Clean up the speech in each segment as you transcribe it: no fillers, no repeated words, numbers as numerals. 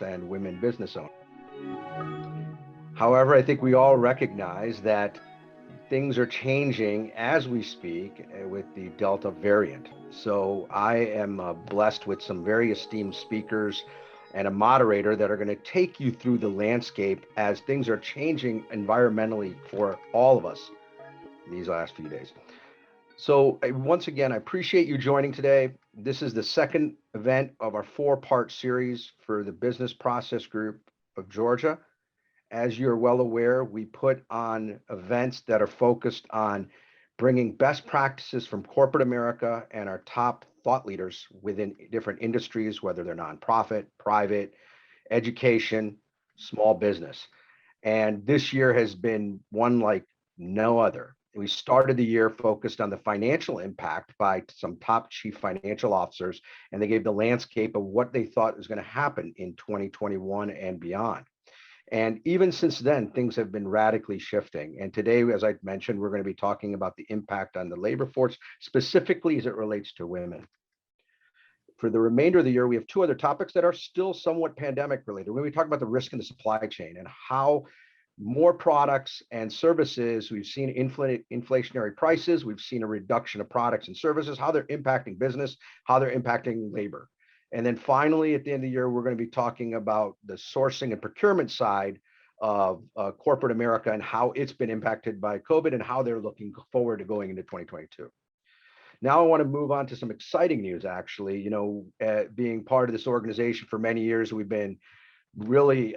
workforce and women business owners. However, I think we all recognize that things are changing as we speak with the Delta variant. So I am blessed with some very esteemed speakers and a moderator that are going to take you through the landscape as things are changing environmentally for all of us these last few days. So once again, I appreciate you joining today. This is the second event of our 4-part series for the Business Process Group of Georgia. As you're well aware, we put on events that are focused on bringing best practices from corporate America and our top thought leaders within different industries, whether they're nonprofit, private, education, small business. And this year has been one like no other. We started the year focused on the financial impact by some top chief financial officers, and they gave the landscape of what they thought was going to happen in 2021 and beyond. And even since then, things have been radically shifting. And today, as I mentioned, we're going to be talking about the impact on the labor force, specifically as it relates to women. For the remainder of the year, we have 2 other topics that are still somewhat pandemic related. When we talk about the risk in the supply chain and how more products and services, we've seen inflationary prices, we've seen a reduction of products and services, how they're impacting business, how they're impacting labor. And then finally, at the end of the year, we're going to be talking about the sourcing and procurement side of corporate America and how it's been impacted by COVID and how they're looking forward to going into 2022. Now I want to move on to some exciting news, actually. You know, being part of this organization for many years, we've been really,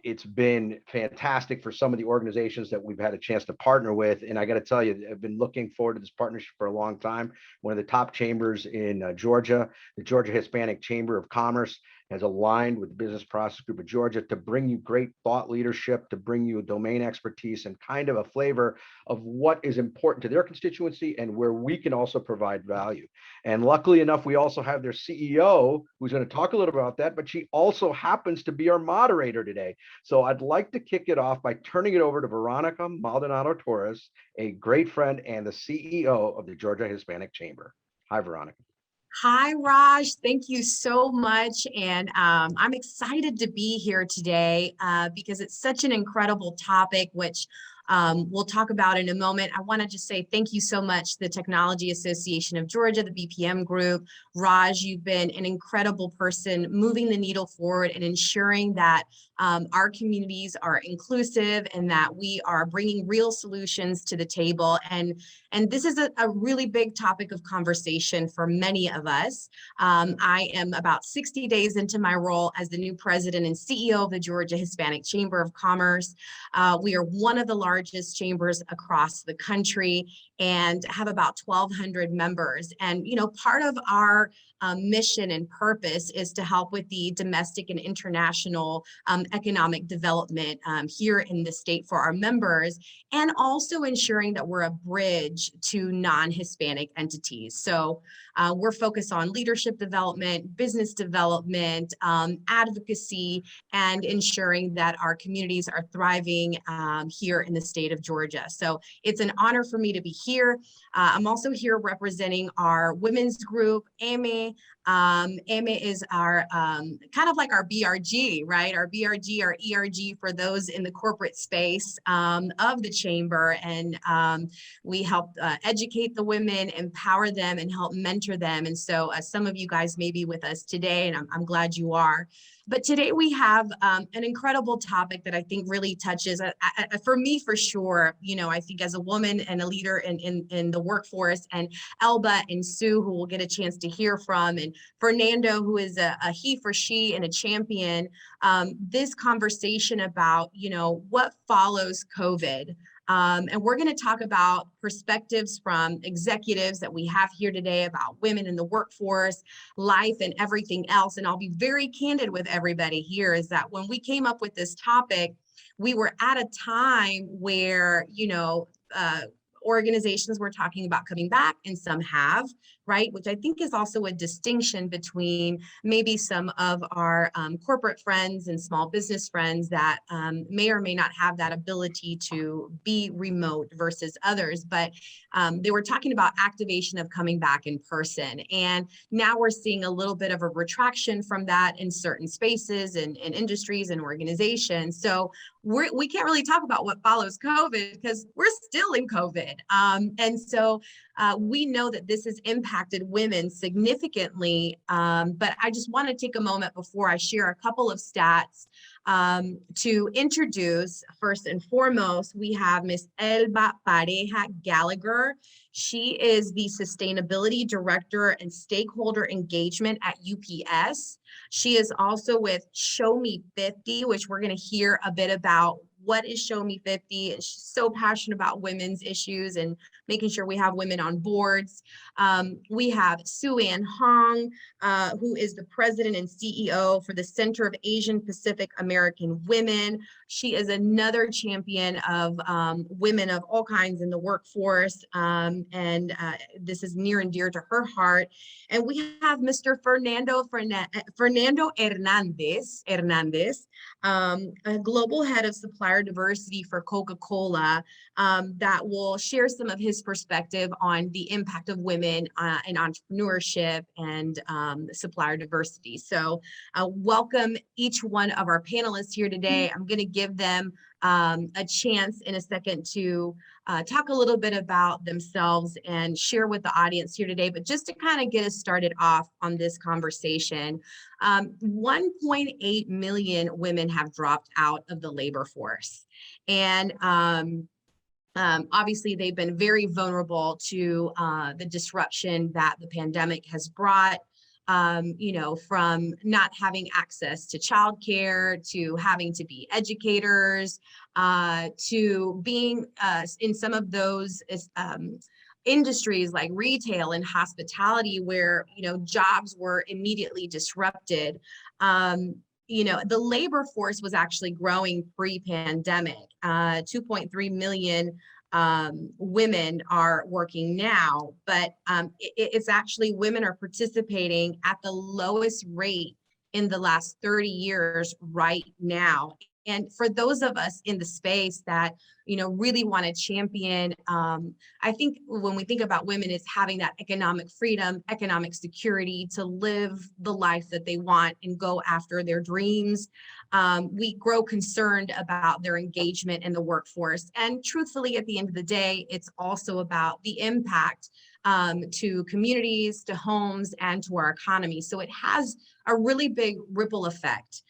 it's been fantastic for some of the organizations that we've had a chance to partner with. And I got to tell you, I've been looking forward to this partnership for a long time. One of the top chambers in Georgia, the Georgia Hispanic Chamber of Commerce, has aligned with the Business Process Group of Georgia to bring you great thought leadership, to bring you domain expertise and kind of a flavor of what is important to their constituency and where we can also provide value. And luckily enough, we also have their CEO who's going to talk a little about that, but she also happens to be our moderator today. So I'd like to kick it off by turning it over to Veronica Maldonado-Torres, a great friend and the CEO of the Georgia Hispanic Chamber. Hi, Veronica. Hi, Raj. Thank you so much. And I'm excited to be here today because it's such an incredible topic, which we'll talk about in a moment. I want to just say thank you so much to the Technology Association of Georgia, the BPM group. Raj, you've been an incredible person moving the needle forward and ensuring that our communities are inclusive and that we are bringing real solutions to the table. And this is a really big topic of conversation for many of us. I am about 60 days into my role as the new president and CEO of the Georgia Hispanic Chamber of Commerce. We are one of the largest chambers across the country and have about 1,200 members. And, you know, part of our mission and purpose is to help with the domestic and international economic development here in the state for our members, and also ensuring that we're a bridge to non-Hispanic entities. So we're focused on leadership development, business development, advocacy, and ensuring that our communities are thriving here in the state of Georgia. So it's an honor for me to be here. I'm also here representing our women's group, AME. AME is our kind of like our BRG, right? Our BRG, our ERG for those in the corporate space of the chamber. And we help educate the women, empower them, and help mentor them. And so some of you guys may be with us today, and I'm glad you are. But today we have an incredible topic that I think really touches, for me for sure, you know, I think as a woman and a leader in the workforce, and Elba and Sue, who we'll get a chance to hear from, and Fernando, who is a he for she and a champion, this conversation about, you know, what follows COVID. And we're going to talk about perspectives from executives that we have here today about women in the workforce, life, and everything else. And I'll be very candid with everybody here is that when we came up with this topic, we were at a time where, you know, organizations were talking about coming back and some have, right? Which I think is also a distinction between maybe some of our corporate friends and small business friends that may or may not have that ability to be remote versus others. But they were talking about activation of coming back in person. And now we're seeing a little bit of a retraction from that in certain spaces and industries and organizations. So we can't really talk about what follows COVID because we're still in COVID. And so we know that this has impacted women significantly. But I just want to take a moment before I share a couple of stats to introduce. First and foremost, we have Miss Elba Pareja-Gallagher. She is the Sustainability Director and Stakeholder Engagement at UPS. She is also with Show Me 50, which we're going to hear a bit about. What is Show Me 50? And she's so passionate about women's issues and making sure we have women on boards. We have Sue Ann Hong, who is the president and CEO for the Center of Asian Pacific American Women. She is another champion of women of all kinds in the workforce, and this is near and dear to her heart. And we have Mr. Fernando Hernandez, a global head of supplier diversity for Coca-Cola, that will share some of his perspective on the impact of women in entrepreneurship and supplier diversity. So welcome each one of our panelists here today. I'm going to give them a chance in a second to talk a little bit about themselves and share with the audience here today. But just to kind of get us started off on this conversation, 1.8 million women have dropped out of the labor force. And obviously, they've been very vulnerable to the disruption that the pandemic has brought. From not having access to childcare, to having to be educators, to being in some of those industries like retail and hospitality, where jobs were immediately disrupted. The labor force was actually growing pre-pandemic. 2.3 million women are working now, but it's actually women are participating at the lowest rate in the last 30 years right now. And for those of us in the space that, really want to champion, I think when we think about women, it's having that economic freedom, economic security to live the life that they want and go after their dreams. We grow concerned about their engagement in the workforce. And truthfully, at the end of the day, it's also about the impact to communities, to homes, and to our economy. So it has a really big ripple effect.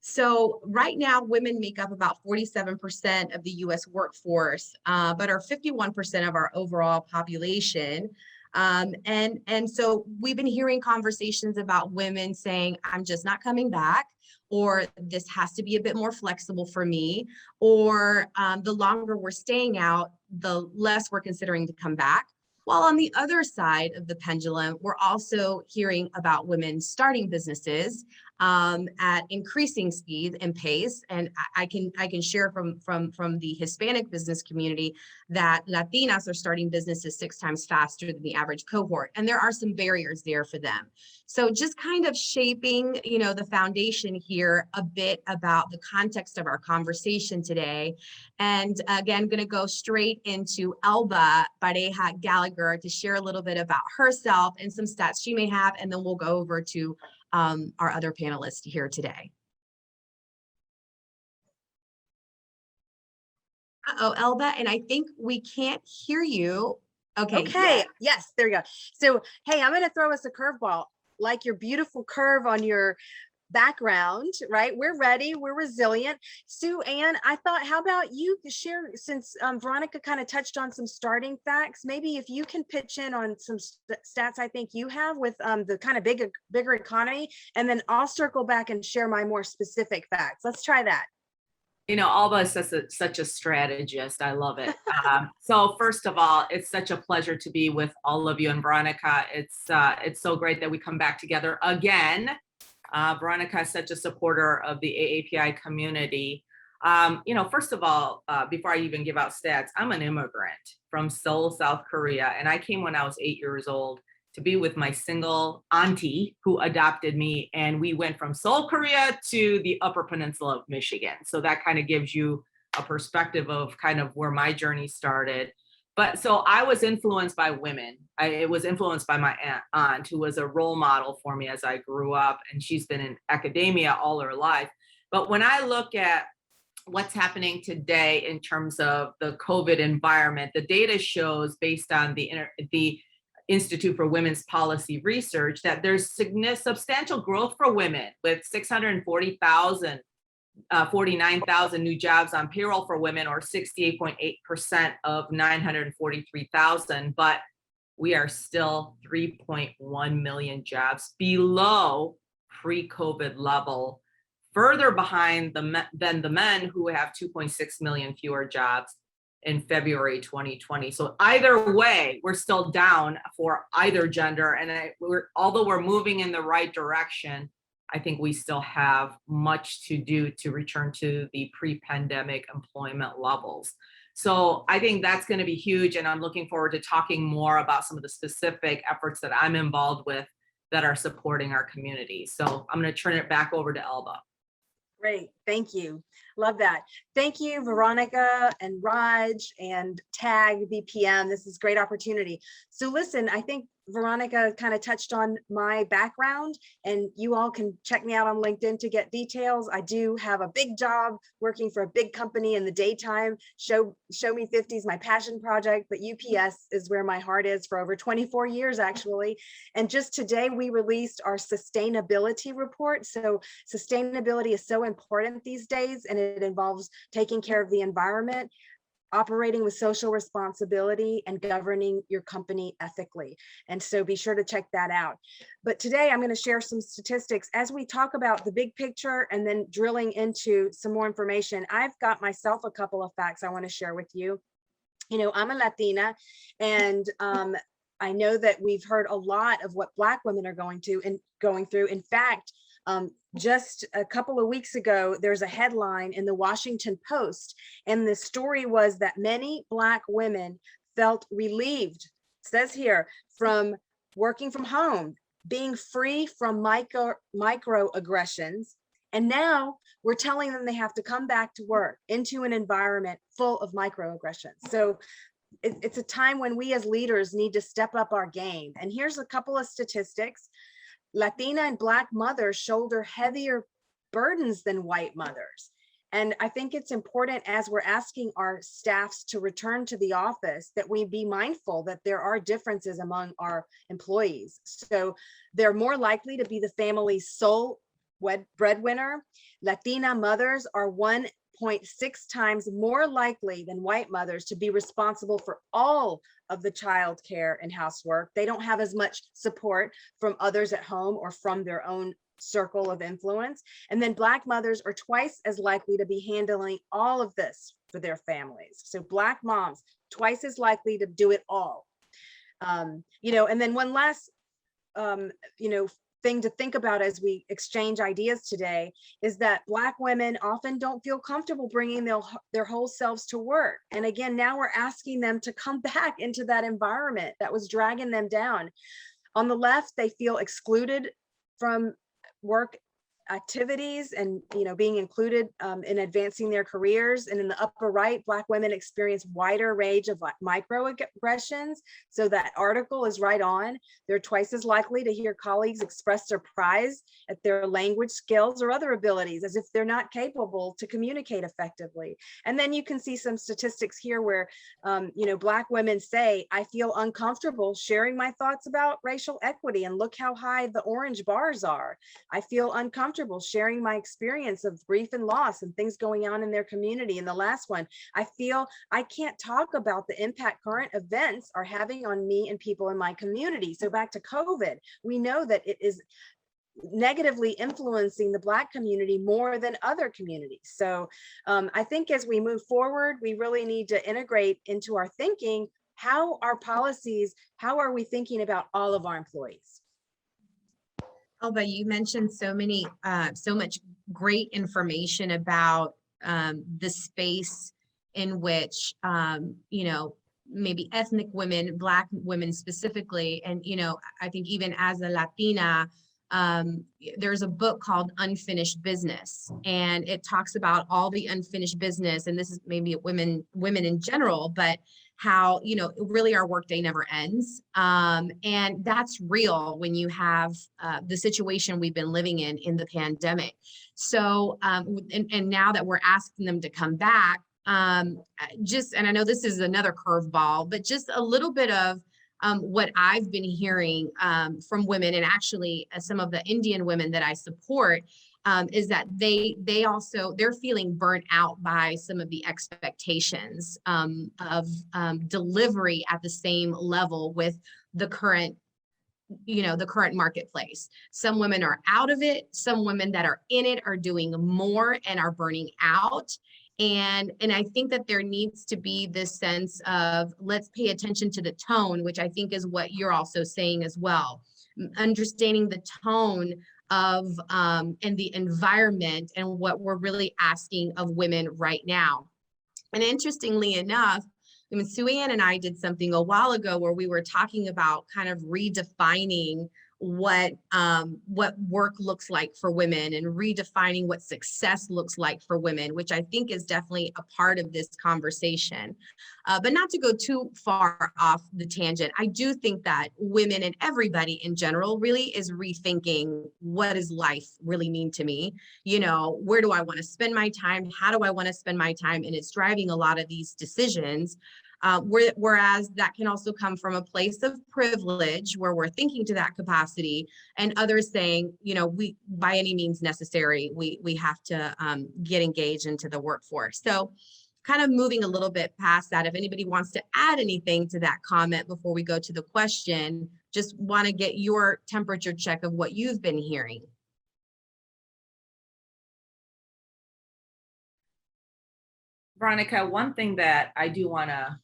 So right now, women make up about 47% of the US workforce, but are 51% of our overall population. And so we've been hearing conversations about women saying, I'm just not coming back, or this has to be a bit more flexible for me, or the longer we're staying out, the less we're considering to come back. While on the other side of the pendulum, we're also hearing about women starting businesses at increasing speed and pace. And I can share from the Hispanic business community that Latinas are starting businesses 6 times faster than the average cohort. And there are some barriers there for them. So just kind of shaping, the foundation here a bit about the context of our conversation today. And again, going to go straight into Elba Pareja-Gallagher to share a little bit about herself and some stats she may have, and then we'll go over to our other panelists here today. Uh-oh, Elba, and I think we can't hear you. Okay. Yeah. Yes, there we go. So, hey, I'm going to throw us a curveball, like your beautiful curve on your background, right? We're ready. We're resilient. Sue Ann, I thought, how about you share, since Veronica kind of touched on some starting facts, maybe if you can pitch in on some stats I think you have with the kind of bigger economy, and then I'll circle back and share my more specific facts. Let's try that. Alba is such a strategist. I love it. So first of all, it's such a pleasure to be with all of you, and Veronica, it's so great that we come back together again. Veronica is such a supporter of the AAPI community. First of all, before I even give out stats, I'm an immigrant from Seoul, South Korea, and I came when I was 8 years old to be with my single auntie who adopted me. And we went from Seoul, Korea to the Upper Peninsula of Michigan. So that kind of gives you a perspective of kind of where my journey started. But so I was influenced by women. It was influenced by my aunt, who was a role model for me as I grew up. And she's been in academia all her life. But when I look at what's happening today in terms of the COVID environment, the data shows, based on the Institute for Women's Policy Research, that there's substantial growth for women, with 49,000 new jobs on payroll for women, or 68.8% of 943,000. But we are still 3.1 million jobs below pre-COVID level, further behind than the men, who have 2.6 million fewer jobs in February 2020. So either way, we're still down for either gender. And although we're moving in the right direction, I think we still have much to do to return to the pre-pandemic employment levels. So I think that's going to be huge. And I'm looking forward to talking more about some of the specific efforts that I'm involved with that are supporting our community. So I'm going to turn it back over to Elba. Great, thank you. Love that. Thank you, Veronica and Raj and TAG BPM. This is a great opportunity. So listen, I think Veronica kind of touched on my background, and you all can check me out on LinkedIn to get details. I do have a big job working for a big company in the daytime. Show Me 50 is my passion project, but UPS is where my heart is for over 24 years, actually. And just today we released our sustainability report. So sustainability is so important these days, and it involves taking care of the environment, operating with social responsibility, and governing your company ethically. And so be sure to check that out. But today I'm going to share some statistics as we talk about the big picture and then drilling into some more information. I've got myself a couple of facts I want to share with you. You know, I'm a Latina, and I know that we've heard a lot of what Black women are going through. In fact, just a couple of weeks ago, there's a headline in the Washington Post, and the story was that many Black women felt relieved, it says here, from working from home, being free from microaggressions. And now we're telling them they have to come back to work into an environment full of microaggressions. So it's a time when we as leaders need to step up our game. And here's a couple of statistics. Latina and Black mothers shoulder heavier burdens than white mothers. And I think it's important, as we're asking our staffs to return to the office, that we be mindful that there are differences among our employees. So they're more likely to be the family's sole breadwinner. Latina mothers are 1.6 times more likely than white mothers to be responsible for all of the child care and housework. They don't have as much support from others at home or from their own circle of influence. And then Black mothers are twice as likely to be handling all of this for their families. So Black moms, twice as likely to do it all. And then one last, thing to think about as we exchange ideas today is that Black women often don't feel comfortable bringing their whole selves to work. And again, now we're asking them to come back into that environment that was dragging them down. On the left, they feel excluded from work activities and being included in advancing their careers. And in the upper right, Black women experience wider range of microaggressions. So that article is right on. They're twice as likely to hear colleagues express surprise at their language skills or other abilities, as if they're not capable to communicate effectively. And then you can see some statistics here where Black women say, I feel uncomfortable sharing my thoughts about racial equity, and look how high the orange bars are. I feel uncomfortable sharing my experience of grief and loss and things going on in their community. And the last one, I feel I can't talk about the impact current events are having on me and people in my community. So back to COVID, we know that it is negatively influencing the Black community more than other communities. So I think as we move forward, we really need to integrate into our thinking, how our policies, how are we thinking about all of our employees? Elba, you mentioned so much great information about the space in which, you know, maybe ethnic women, Black women specifically, and, you know, I think even as a Latina, there's a book called Unfinished Business, and it talks about all the unfinished business, and this is maybe women in general, but how, you know, really our workday never ends. And that's real when you have the situation we've been living in the pandemic. So, and now that we're asking them to come back, and I know this is another curveball, but just a little bit of what I've been hearing from women, and actually some of the Indian women that I support, is that they're feeling burnt out by some of the expectations of delivery at the same level with the current, you know, the current marketplace. Some women are out of it. Some women that are in it are doing more and are burning out. And I think that there needs to be this sense of, let's pay attention to the tone, which I think is what you're also saying as well. Understanding the tone of and the environment and what we're really asking of women right now. And interestingly enough, I mean, Sue Ann and I did something a while ago where we were talking about kind of redefining what work looks like for women and redefining what success looks like for women, which I think is definitely a part of this conversation. But not to go too far off the tangent, I do think that women and everybody in general really is rethinking, what does life really mean to me? You know, where do I want to spend my time? How do I want to spend my time? And it's driving a lot of these decisions. Whereas that can also come from a place of privilege where we're thinking to that capacity, and others saying, you know, we, by any means necessary, we have to get engaged into the workforce. So kind of moving a little bit past that, if anybody wants to add anything to that comment before we go to the question, just want to get your temperature check of what you've been hearing. Veronica, one thing that I do want to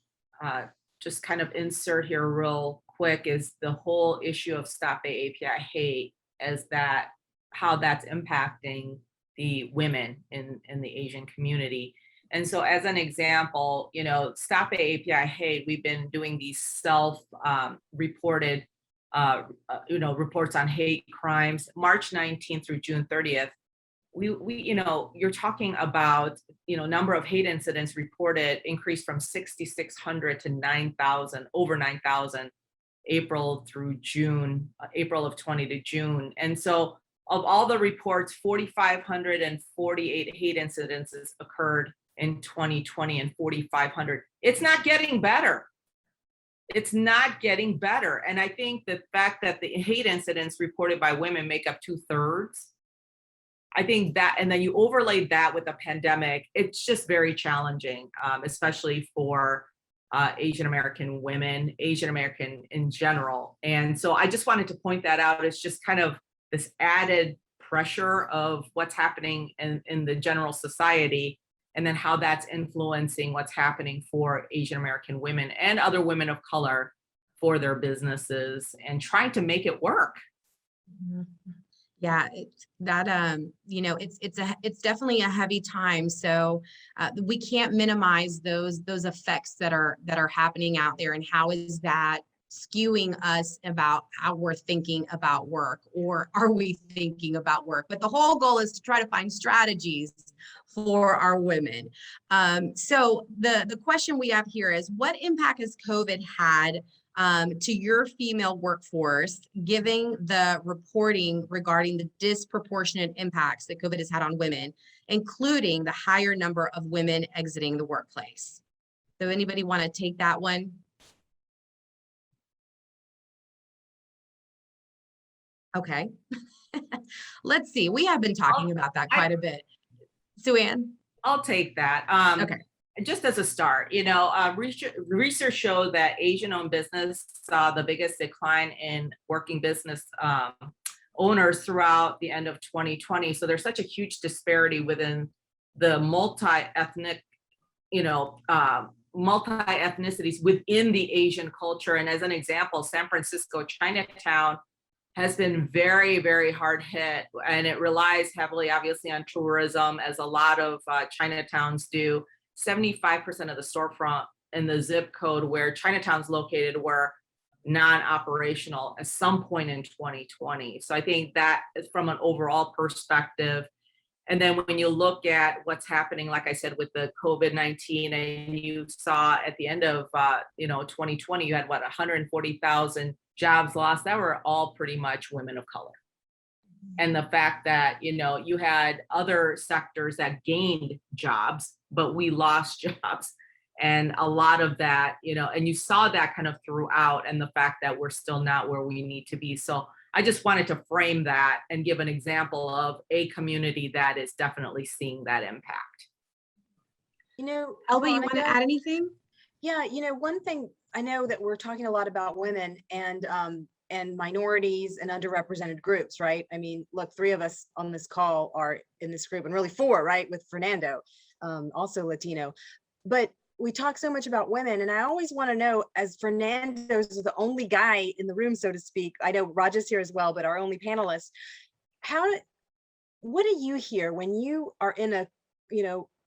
just kind of insert here real quick is the whole issue of Stop API hate, as that how that's impacting the women in the Asian community. And so as an example, you know, Stop API hate, we've been doing these self-reported you know, reports on hate crimes, March 19th through June 30th. We you know, you're talking about, you know, number of hate incidents reported increased from 6,600 to 9,000, over 9,000, April through June, April of 20 to June. And so of all the reports, 4,548 hate incidences occurred in 2020 and 4,500. It's not getting better. It's not getting better. And I think the fact that the hate incidents reported by women make up 2/3, I think that, and then you overlay that with the pandemic, it's just very challenging, especially for Asian American women, Asian American in general. And so I just wanted to point that out. It's just kind of this added pressure of what's happening in the general society, and then how that's influencing what's happening for Asian American women and other women of color for their businesses and trying to make it work. Mm-hmm. Yeah, it's that, you know, it's definitely a heavy time. So we can't minimize those effects that are happening out there, and how is that skewing us about how we're thinking about work, or are we thinking about work? But the whole goal is to try to find strategies for our women. So the question we have here is, what impact has COVID had to your female workforce, giving the reporting regarding the disproportionate impacts that COVID has had on women, including the higher number of women exiting the workplace? So anybody want to take that one? Okay. Let's see. We have been talking about that quite a bit. Sue Ann? I'll take that. Okay. Just as a start, you know, research showed that Asian-owned business saw the biggest decline in working business owners throughout the end of 2020. So there's such a huge disparity within the multi-ethnic, you know, multi-ethnicities within the Asian culture. And as an example, San Francisco, Chinatown, has been very, very hard hit, and it relies heavily, obviously, on tourism, as a lot of Chinatowns do. 75% of the storefront in the zip code where Chinatown's located were non-operational at some point in 2020. So I think that is from an overall perspective. And then when you look at what's happening, like I said, with the COVID-19, and you saw at the end of 2020, you had 140,000 jobs lost. That were all pretty much women of color. And the fact that, you had other sectors that gained jobs, but we lost jobs. And a lot of that, and you saw that kind of throughout, and the fact that we're still not where we need to be. So I just wanted to frame that and give an example of a community that is definitely seeing that impact. Elba, you want to add anything? Yeah, one thing, I know that we're talking a lot about women and minorities and underrepresented groups, right? I mean, look, 3 of us on this call are in this group, and really 4, right? With Fernando, also Latino. But we talk so much about women, and I always want to know, as Fernando's the only guy in the room, so to speak, I know Raj here as well, but our only panelist, what do you hear when you are in a,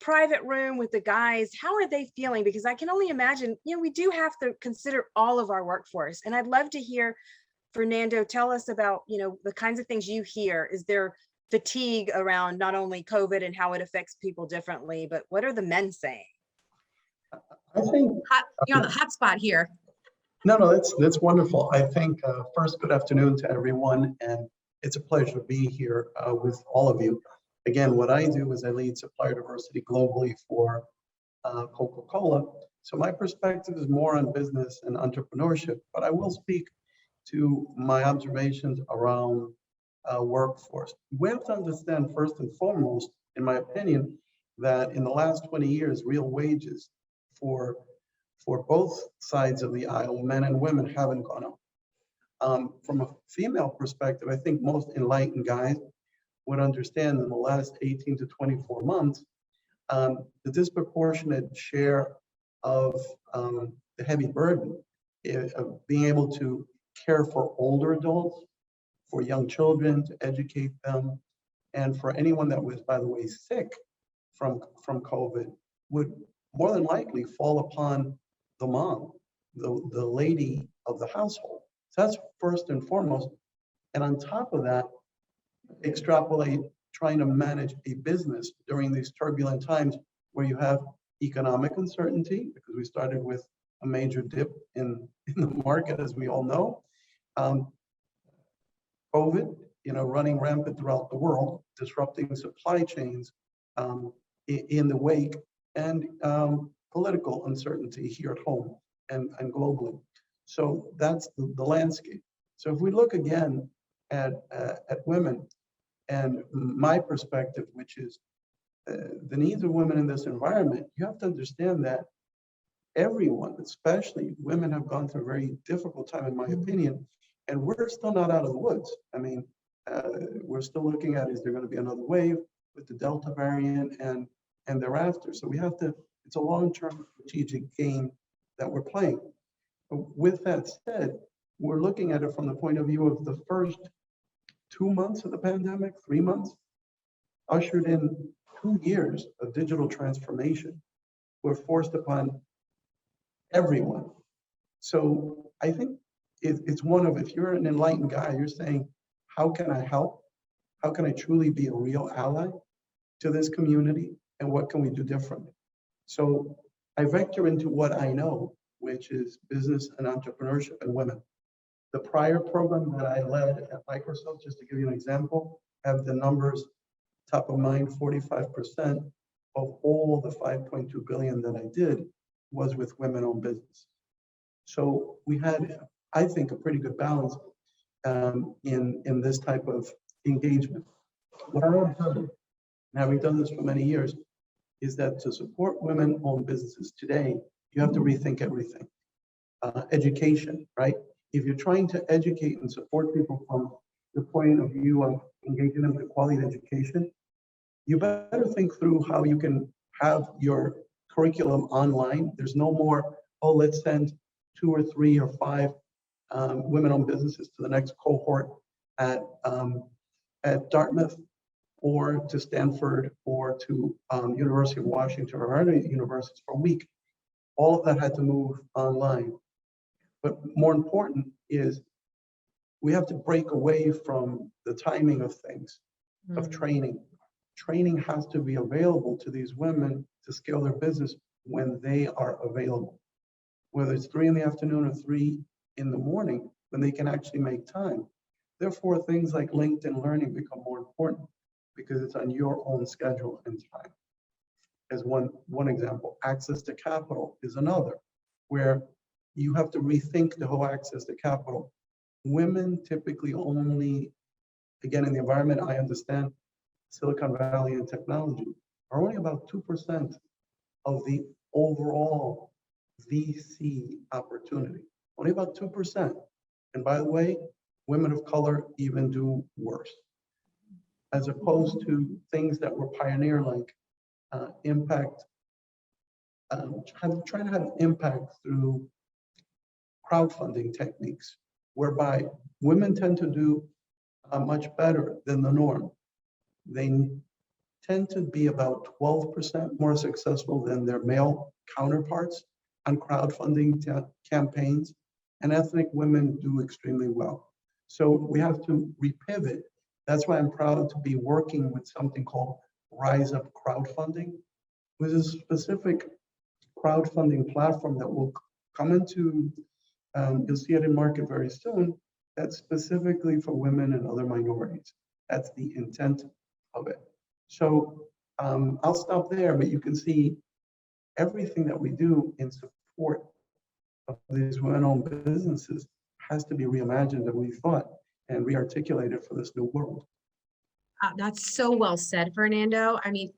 private room with the guys? How are they feeling? Because I can only imagine, we do have to consider all of our workforce. And I'd love to hear Fernando tell us about, the kinds of things you hear. Is there fatigue around not only COVID and how it affects people differently, but what are the men saying? I think You're on the hot spot here. no, that's wonderful. I think first, good afternoon to everyone, and it's a pleasure to be here with all of you. Again, what I do is I lead supplier diversity globally for Coca-Cola. So my perspective is more on business and entrepreneurship, but I will speak to my observations around workforce. We have to understand first and foremost, in my opinion, that in the last 20 years, real wages for both sides of the aisle, men and women, haven't gone up. From a female perspective, I think most enlightened guys would understand in the last 18 to 24 months, the disproportionate share of the heavy burden of being able to care for older adults, for young children, to educate them, and for anyone that was, by the way, sick from COVID, would more than likely fall upon the mom, the lady of the household. So that's first and foremost. And on top of that, extrapolate trying to manage a business during these turbulent times where you have economic uncertainty, because we started with a major dip in the market, as we all know. COVID, running rampant throughout the world, disrupting supply chains in the wake, and political uncertainty here at home and globally. So that's the landscape. So if we look again at women and my perspective, which is the needs of women in this environment, you have to understand that everyone, especially women, have gone through a very difficult time, in my opinion, and we're still not out of the woods. I mean, we're still looking at, is there going to be another wave with the Delta variant and thereafter? So we have to, it's a long-term strategic game that we're playing. But with that said, we're looking at it from the point of view of the first 2 months of the pandemic, 3 months, ushered in 2 years of digital transformation. We're forced upon everyone. So I think it's one of, if you're an enlightened guy, you're saying, how can I help? How can I truly be a real ally to this community? And what can we do differently? So I vector into what I know, which is business and entrepreneurship and women. The prior program that I led at Microsoft, just to give you an example, have the numbers top of mind. 45% of all the 5.2 billion that I did was with women-owned business. So we had, I think, a pretty good balance in this type of engagement. What I observed, and having done this for many years, is that to support women-owned businesses today, you have to rethink everything. Education, right? If you're trying to educate and support people from the point of view of engaging them in quality education, you better think through how you can have your curriculum online. There's no more, oh, let's send 2 or 3 or 5 women-owned businesses to the next cohort at, at Dartmouth or to Stanford or to University of Washington or other universities for a week. All of that had to move online. But more important is we have to break away from the timing of things, of training. Training has to be available to these women to scale their business when they are available. Whether it's 3 in the afternoon or 3 in the morning, when they can actually make time. Therefore, things like LinkedIn Learning become more important because it's on your own schedule and time. As one example, access to capital is another, where you have to rethink the whole access to capital. Women typically only, again, in the environment I understand, Silicon Valley and technology, are only about 2% of the overall VC opportunity. Only about 2%. And by the way, women of color even do worse. As opposed to things that were pioneer like impact, trying to have impact through crowdfunding techniques, whereby women tend to do much better than the norm. They tend to be about 12% more successful than their male counterparts on crowdfunding campaigns, and ethnic women do extremely well. So we have to repivot. That's why I'm proud to be working with something called Rise Up Crowdfunding, which is a specific crowdfunding platform that will come into, you'll see it in market very soon, that's specifically for women and other minorities. That's the intent of it. So I'll stop there, but you can see everything that we do in support of these women-owned businesses has to be reimagined and rethought and rearticulated for this new world. That's so well said, Fernando. I mean,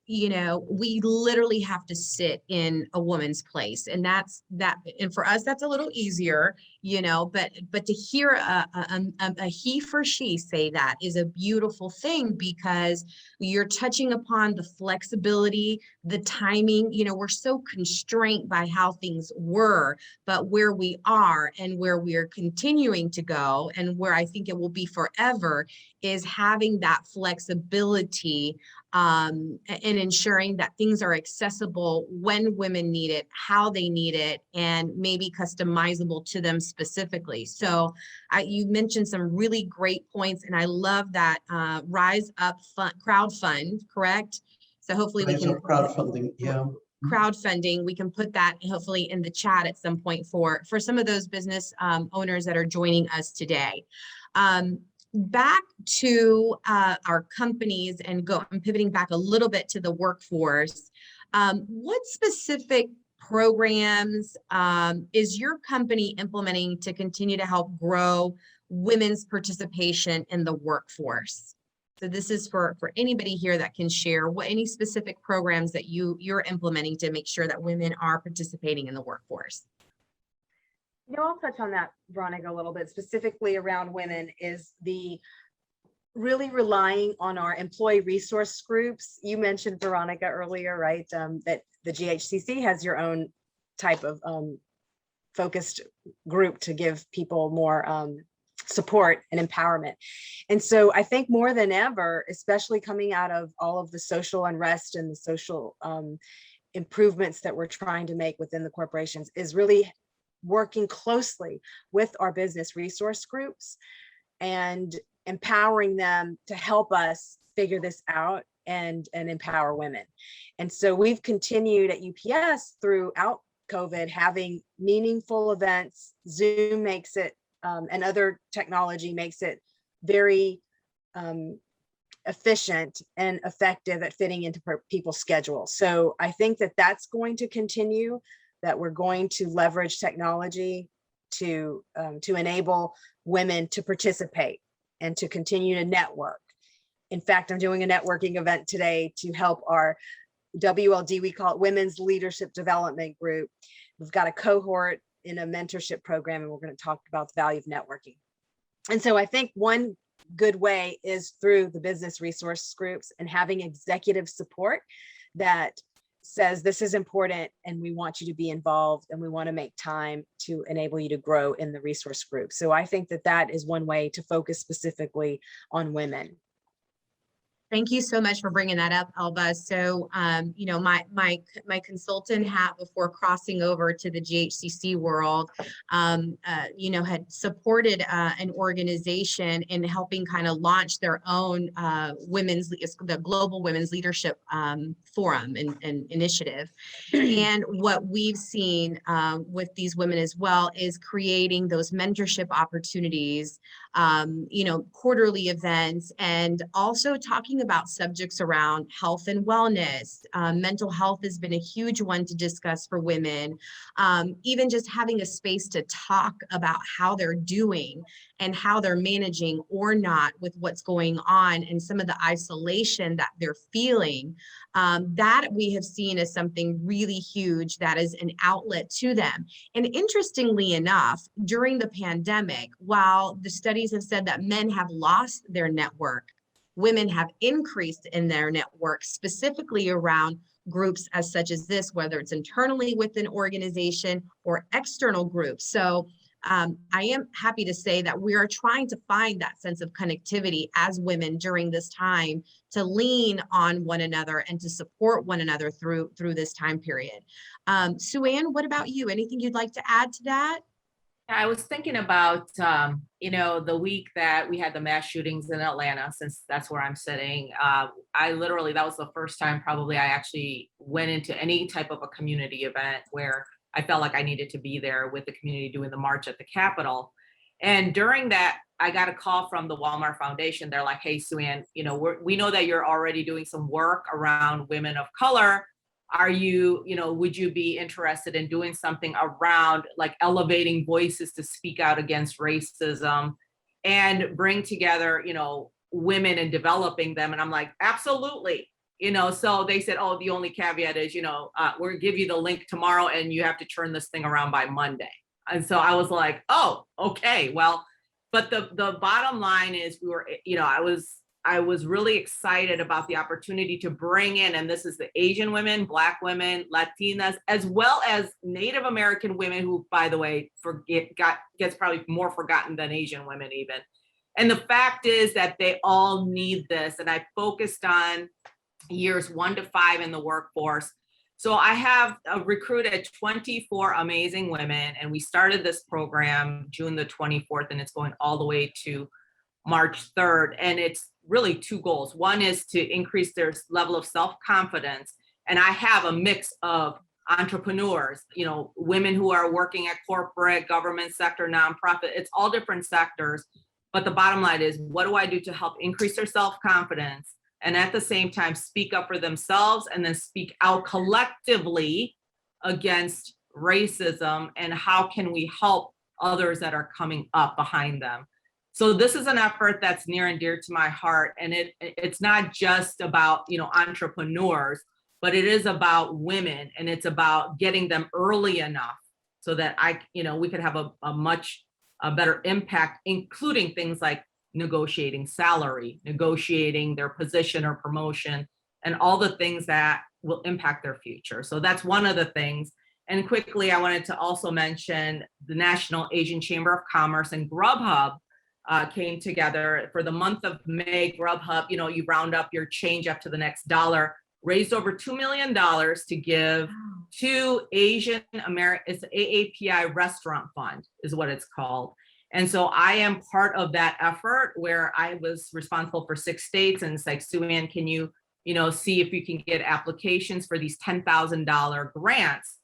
you know, we literally have to sit in a woman's place, and that's that. And for us, that's a little easier, you know, but to hear a he for she say that is a beautiful thing, because you're touching upon the flexibility, the timing. You know, we're so constrained by how things were, but where we are and where we are continuing to go, and where I think it will be forever, is having that flexibility and ensuring that things are accessible when women need it, how they need it, and maybe customizable to them specifically. So you mentioned some really great points, and I love that Rise Up crowdfund, correct? So hopefully we can crowdfunding, yeah. Crowdfunding, we can put that hopefully in the chat at some point for some of those business owners that are joining us today. Back to our companies and I'm pivoting back a little bit to the workforce. What specific programs is your company implementing to continue to help grow women's participation in the workforce? So this is for anybody here that can share any specific programs that you're implementing to make sure that women are participating in the workforce. You know, I'll touch on that, Veronica, a little bit, specifically around women, is the really relying on our employee resource groups. You mentioned, Veronica, earlier, right, that the GHCC has your own type of focused group to give people more support and empowerment. And so I think more than ever, especially coming out of all of the social unrest and the social improvements that we're trying to make within the corporations, is really working closely with our business resource groups and empowering them to help us figure this out and empower women. And so we've continued at UPS throughout COVID having meaningful events. Zoom makes it, and other technology makes it very efficient and effective at fitting into people's schedules. So I think that that's going to continue, that we're going to leverage technology to enable women to participate and to continue to network. In fact, I'm doing a networking event today to help our WLD, we call it Women's Leadership Development Group. We've got a cohort in a mentorship program, and we're going to talk about the value of networking. And so I think one good way is through the business resource groups and having executive support that says this is important and we want you to be involved and we want to make time to enable you to grow in the resource group. So I think that that is one way to focus specifically on women. Thank you so much for bringing that up, Elba. So, you know, my consultant hat before crossing over to the GHCC world, you know, had supported an organization in helping kind of launch their own the Global Women's Leadership Forum and initiative. And what we've seen with these women as well is creating those mentorship opportunities, you know, quarterly events, and also talking about subjects around health and wellness. Mental health has been a huge one to discuss for women. Even just having a space to talk about how they're doing and how they're managing or not with what's going on and some of the isolation that they're feeling, that we have seen as something really huge that is an outlet to them. And interestingly enough, during the pandemic, while the studies have said that men have lost their network, women have increased in their network, specifically around groups as such as this, whether it's internally within an organization or external groups. So I am happy to say that we are trying to find that sense of connectivity as women during this time, to lean on one another and to support one another through this time period. Sue-Ann, what about you? Anything you'd like to add to that? I was thinking about, you know, the week that we had the mass shootings in Atlanta, since that's where I'm sitting. I literally, that was the first time probably I actually went into any type of a community event where I felt like I needed to be there with the community doing the march at the Capitol. And during that, I got a call from the Walmart Foundation. They're like, hey, Sue-Ann, you know, we know that you're already doing some work around women of color. Are you, you know, would you be interested in doing something around like elevating voices to speak out against racism and bring together, you know, women and developing them? And I'm like, absolutely. You know, so they said, oh, the only caveat is, you know, we'll give you the link tomorrow and you have to turn this thing around by Monday. And so I was like, oh, okay, well, but the bottom line is we were, you know, I was really excited about the opportunity to bring in, and this is the Asian women, Black women, Latinas, as well as Native American women who, by the way, gets probably more forgotten than Asian women even. And the fact is that they all need this. And I focused on years 1 to 5 in the workforce. So I have recruited 24 amazing women, and we started this program June the 24th, and it's going all the way to March 3rd. And it's really 2 goals. One is to increase their level of self-confidence. And I have a mix of entrepreneurs, you know, women who are working at corporate, government sector, nonprofit, it's all different sectors. But the bottom line is, what do I do to help increase their self-confidence? And at the same time, speak up for themselves and then speak out collectively against racism, and how can we help others that are coming up behind them? So this is an effort that's near and dear to my heart. And it's not just about, you know, entrepreneurs, but it is about women, and it's about getting them early enough so that we could have a much better impact, including things like negotiating salary, negotiating their position or promotion, and all the things that will impact their future. So that's one of the things. And quickly, I wanted to also mention the National Asian Chamber of Commerce and Grubhub came together for the month of May. Grubhub, you know, you round up your change up to the next dollar, raised over $2 million to give to Asian American, it's AAPI Restaurant Fund is what it's called. And so I am part of that effort, where I was responsible for 6 states. And it's like, Sue-Ann, can you see if you can get applications for these $10,000 grants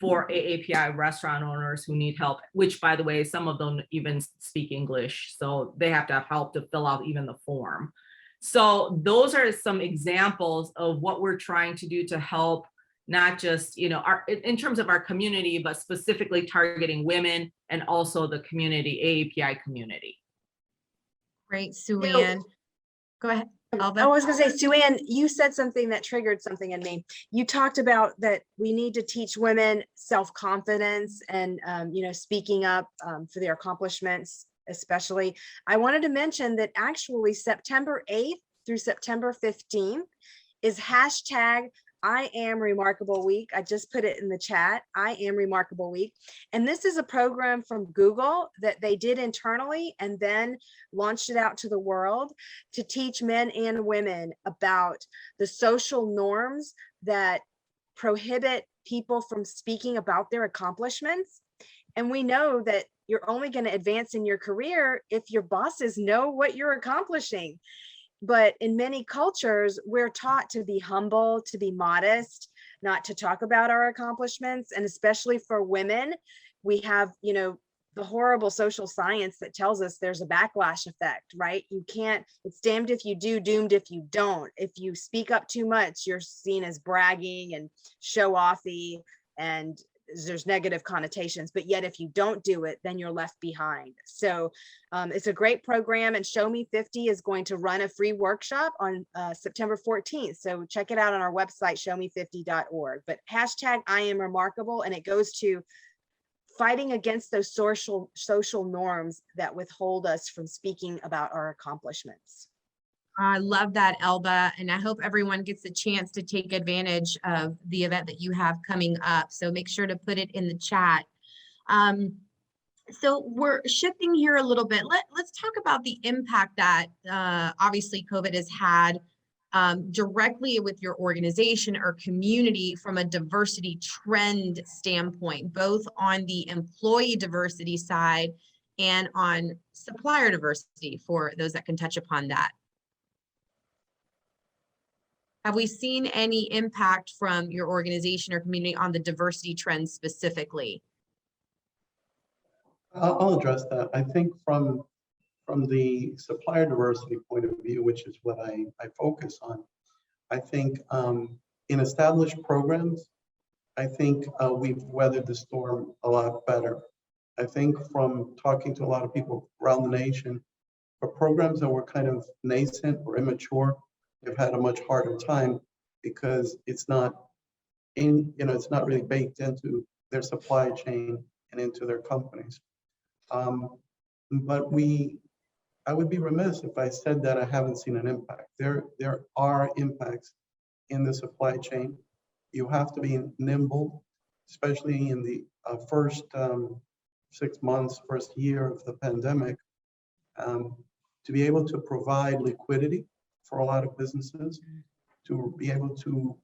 for AAPI restaurant owners who need help, which, by the way, some of them even speak English. So they have to have help to fill out even the form. So those are some examples of what we're trying to do to help, not just, in terms of our community, but specifically targeting women and also the community, AAPI community. Great, Sue-Ann. Go ahead. I was going to say, Sue-Ann, you said something that triggered something in me. You talked about that we need to teach women self-confidence and, speaking up for their accomplishments, especially. I wanted to mention that actually September 8th through September 15th is hashtag I Am Remarkable Week. I just put it in the chat. I Am Remarkable Week. And this is a program from Google that they did internally and then launched it out to the world to teach men and women about the social norms that prohibit people from speaking about their accomplishments. And we know that you're only going to advance in your career if your bosses know what you're accomplishing. But in many cultures, we're taught to be humble, to be modest, not to talk about our accomplishments. And especially for women, we have, you know, the horrible social science that tells us there's a backlash effect, right? You can't, it's damned if you do, doomed if you don't. If you speak up too much, you're seen as bragging and show-offy, and there's negative connotations, but yet if you don't do it, then you're left behind. So it's a great program, and Show Me 50 is going to run a free workshop on September 14th. So check it out on our website, showme50.org. But hashtag I Am Remarkable, and it goes to fighting against those social norms that withhold us from speaking about our accomplishments. I love that, Elba, and I hope everyone gets a chance to take advantage of the event that you have coming up. So make sure to put it in the chat. So we're shifting here a little bit. Let's talk about the impact that obviously COVID has had directly with your organization or community from a diversity trend standpoint, both on the employee diversity side and on supplier diversity, for those that can touch upon that. Have we seen any impact from your organization or community on the diversity trends specifically? I'll address that. I think from the supplier diversity point of view, which is what I focus on, I think in established programs, I think we've weathered the storm a lot better. I think from talking to a lot of people around the nation, for programs that were kind of nascent or immature, they've had a much harder time because it's not it's not really baked into their supply chain and into their companies. But I would be remiss if I said that I haven't seen an impact. There are impacts in the supply chain. You have to be nimble, especially in the first 6 months, first year of the pandemic, to be able to provide liquidity for a lot of businesses, to be able to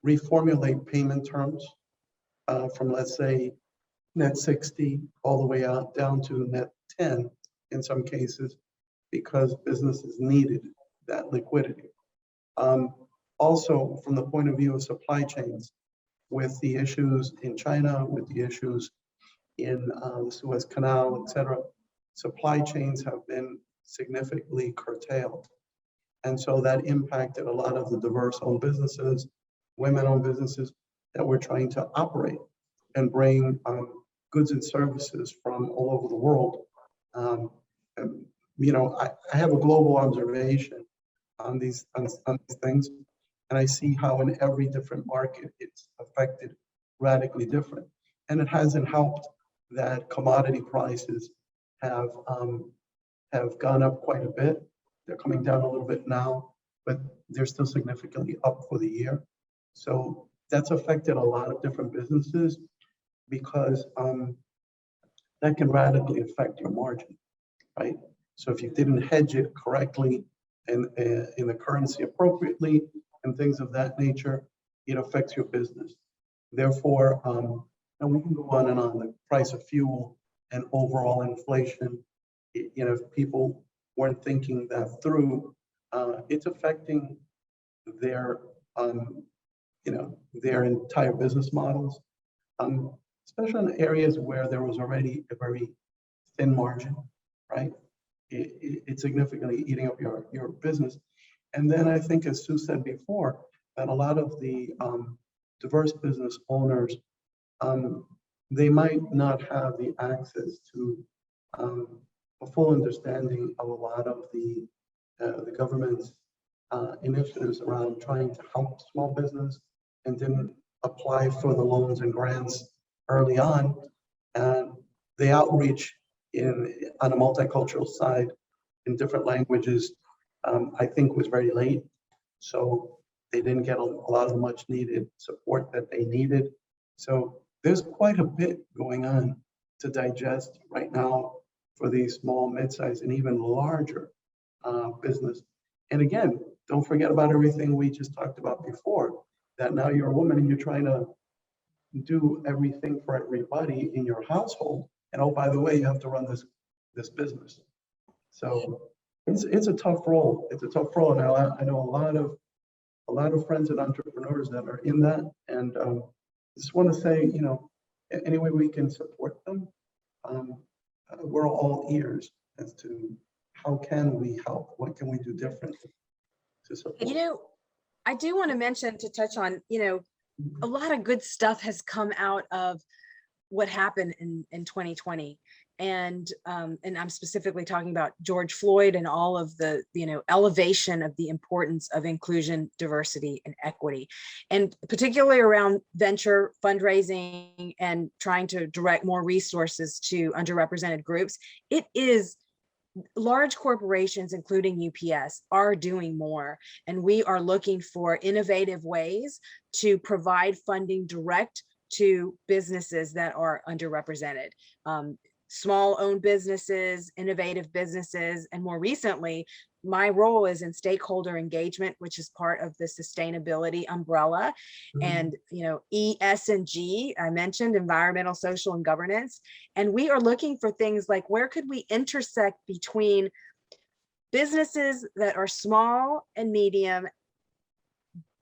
reformulate payment terms from, let's say, net 60 all the way out down to net 10 in some cases, because businesses needed that liquidity. Also, from the point of view of supply chains, with the issues in China, with the issues in the Suez Canal, et cetera, supply chains have been significantly curtailed. And so that impacted a lot of the diverse-owned businesses, women-owned businesses that were trying to operate and bring goods and services from all over the world. I have a global observation on these things, and I see how in every different market it's affected radically different. And it hasn't helped that commodity prices have gone up quite a bit. They're coming down a little bit now, but they're still significantly up for the year. So that's affected a lot of different businesses because that can radically affect your margin, right? So if you didn't hedge it correctly and in the currency appropriately and things of that nature, it affects your business. Therefore, and we can go on and on, the price of fuel and overall inflation, if people weren't thinking that through, it's affecting their, their entire business models, especially in areas where there was already a very thin margin, right? It's significantly eating up your business. And then I think, as Sue said before, that a lot of the diverse business owners, they might not have the access to a full understanding of a lot of the government's initiatives around trying to help small business, and didn't apply for the loans and grants early on. And the outreach on a multicultural side in different languages, I think was very late. So They didn't get a lot of the much needed support that they needed. So there's quite a bit going on to digest right now for these small, mid-sized, and even larger business. And again, don't forget about everything we just talked about before, that now you're a woman and you're trying to do everything for everybody in your household. And oh, by the way, you have to run this business. So it's a tough role. It's a tough role. And I know a lot of friends and entrepreneurs that are in that. And just want to say, you know, any way we can support them, we're all ears as to how can we help? What can we do differently to support? You know, I do want to mention, to touch on, you know, a lot of good stuff has come out of what happened in 2020. And I'm specifically talking about George Floyd and all of the, you know, elevation of the importance of inclusion, diversity, and equity, and particularly around venture fundraising and trying to direct more resources to underrepresented groups. It is large corporations, including UPS, are doing more, and we are looking for innovative ways to provide funding direct to businesses that are underrepresented. Small owned businesses, innovative businesses, and more recently, my role is in stakeholder engagement, which is part of the sustainability umbrella. And, you know, ES&G, I mentioned environmental, social, and governance. And we are looking for things like, where could we intersect between businesses that are small and medium,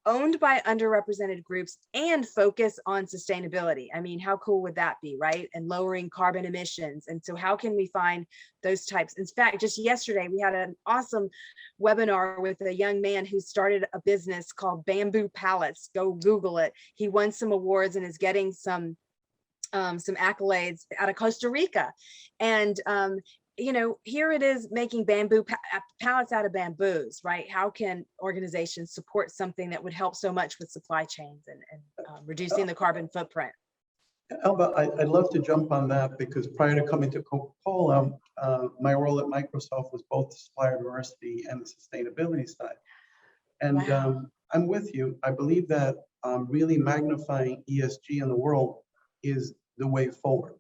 owned by underrepresented groups, and focus on sustainability. I mean, how cool would that be, right? And lowering carbon emissions. And so how can we find those types? In fact, just yesterday, we had an awesome webinar with a young man who started a business called Bamboo Pallets. Go Google it. He won some awards and is getting some accolades out of Costa Rica. And you know, here it is making bamboo pallets out of bamboos, right? How can organizations support something that would help so much with supply chains and reducing the carbon footprint? Elba, I'd love to jump on that, because prior to coming to Coca-Cola, my role at Microsoft was both the supplier diversity and the sustainability side. And Wow. I'm with you. I believe that really magnifying ESG in the world is the way forward.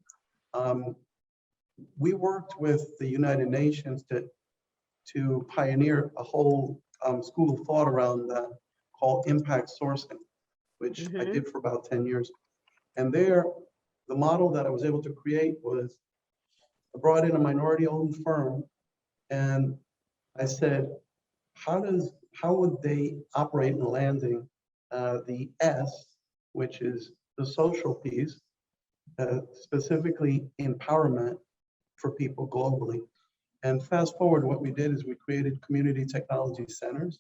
We worked with the United Nations to pioneer a whole school of thought around that called impact sourcing, which I did for about 10 years. And there, the model that I was able to create was, I brought in a minority-owned firm, and I said, how would they operate in landing the S, which is the social piece, specifically empowerment for people globally. And fast forward, what we did is we created community technology centers,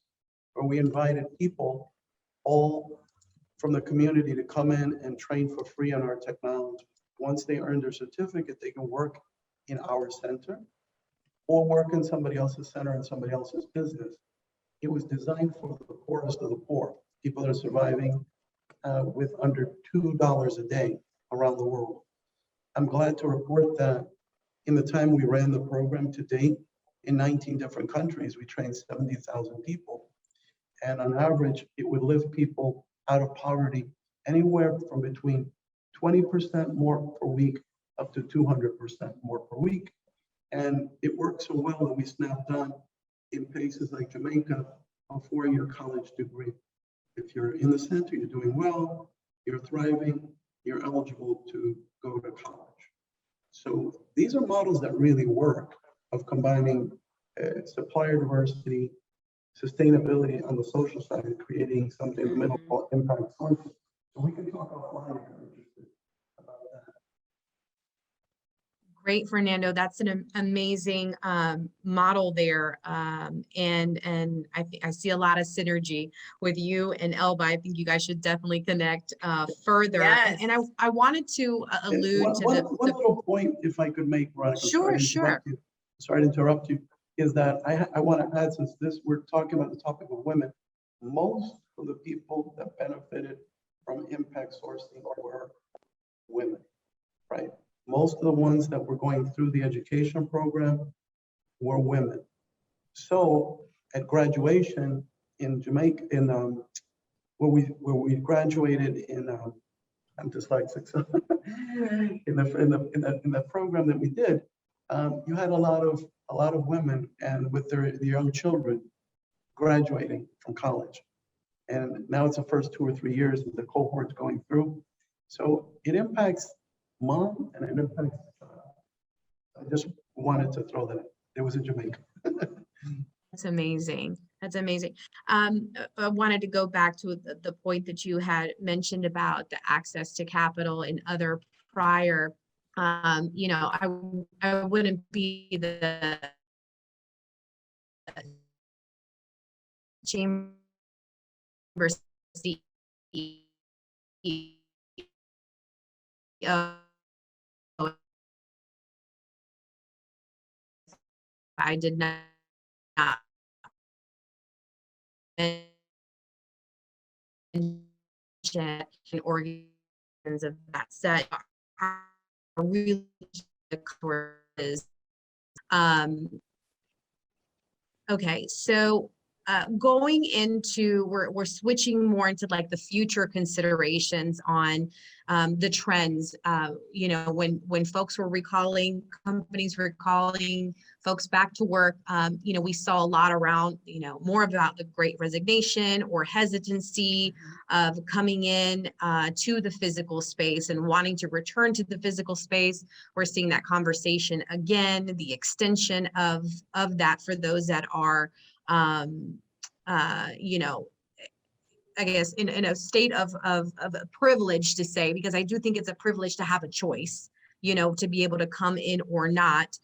where we invited people all from the community to come in and train for free on our technology. Once they earn their certificate, they can work in our center or work in somebody else's center in somebody else's business. It was designed for the poorest of the poor, people that are surviving with under $2 a day around the world. I'm glad to report that in the time we ran the program to date, in 19 different countries, we trained 70,000 people. And on average, it would lift people out of poverty anywhere from between 20% more per week up to 200% more per week. And it worked so well that we snapped on, in places like Jamaica, a 4-year college degree. If you're in the center, you're doing well, you're thriving, you're eligible to go to college. So these are models that really work, of combining supplier diversity, sustainability on the social side, and creating something in the middle called impact sourcing. So we can talk offline if you're interested about that. Great, Fernando. That's an amazing model there. And I see a lot of synergy with you and Elba. I think you guys should definitely connect further. Yes. And I wanted to allude to one little point, if I could make, Veronica. Sure. Sorry to interrupt you, is that I want to add, since we're talking about the topic of women, most of the people that benefited from impact sourcing were women, right? Most of the ones that were going through the education program were women. So at graduation in Jamaica, where we graduated in I'm dyslexic, so in the program that we did, you had a lot of women and with their young children graduating from college. And now it's the first 2 or 3 years that the cohort's going through. So it impacts mom and it impacts the child. I just wanted to throw that in. It was in Jamaica. That's amazing. That's amazing. I wanted to go back to the point that you had mentioned about the access to capital and other prior, you know, I wouldn't be the chamber CEO. I did not mention organs of that set are really okay, so going into, we're switching more into like the future considerations on the trends. You know, when folks were companies were recalling folks back to work, you know, we saw a lot around, you know, more about the Great Resignation or hesitancy of coming in to the physical space and wanting to return to the physical space. We're seeing that conversation again, the extension of that for those that are you know, I guess in a state of a privilege to say, because I do think it's a privilege to have a choice, you know, to be able to come in or not,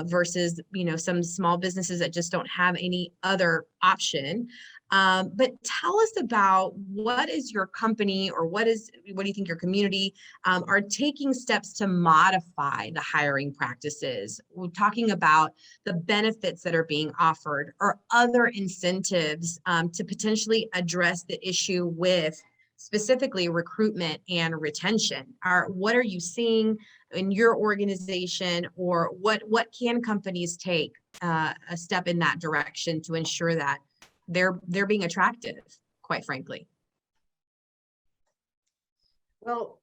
versus, you know, some small businesses that just don't have any other option. But tell us about what is your company or what do you think your community are taking steps to modify the hiring practices? We're talking about the benefits that are being offered or other incentives to potentially address the issue with specifically recruitment and retention. What are you seeing in your organization, or what can companies take a step in that direction to ensure that they're being attractive, quite frankly? Well,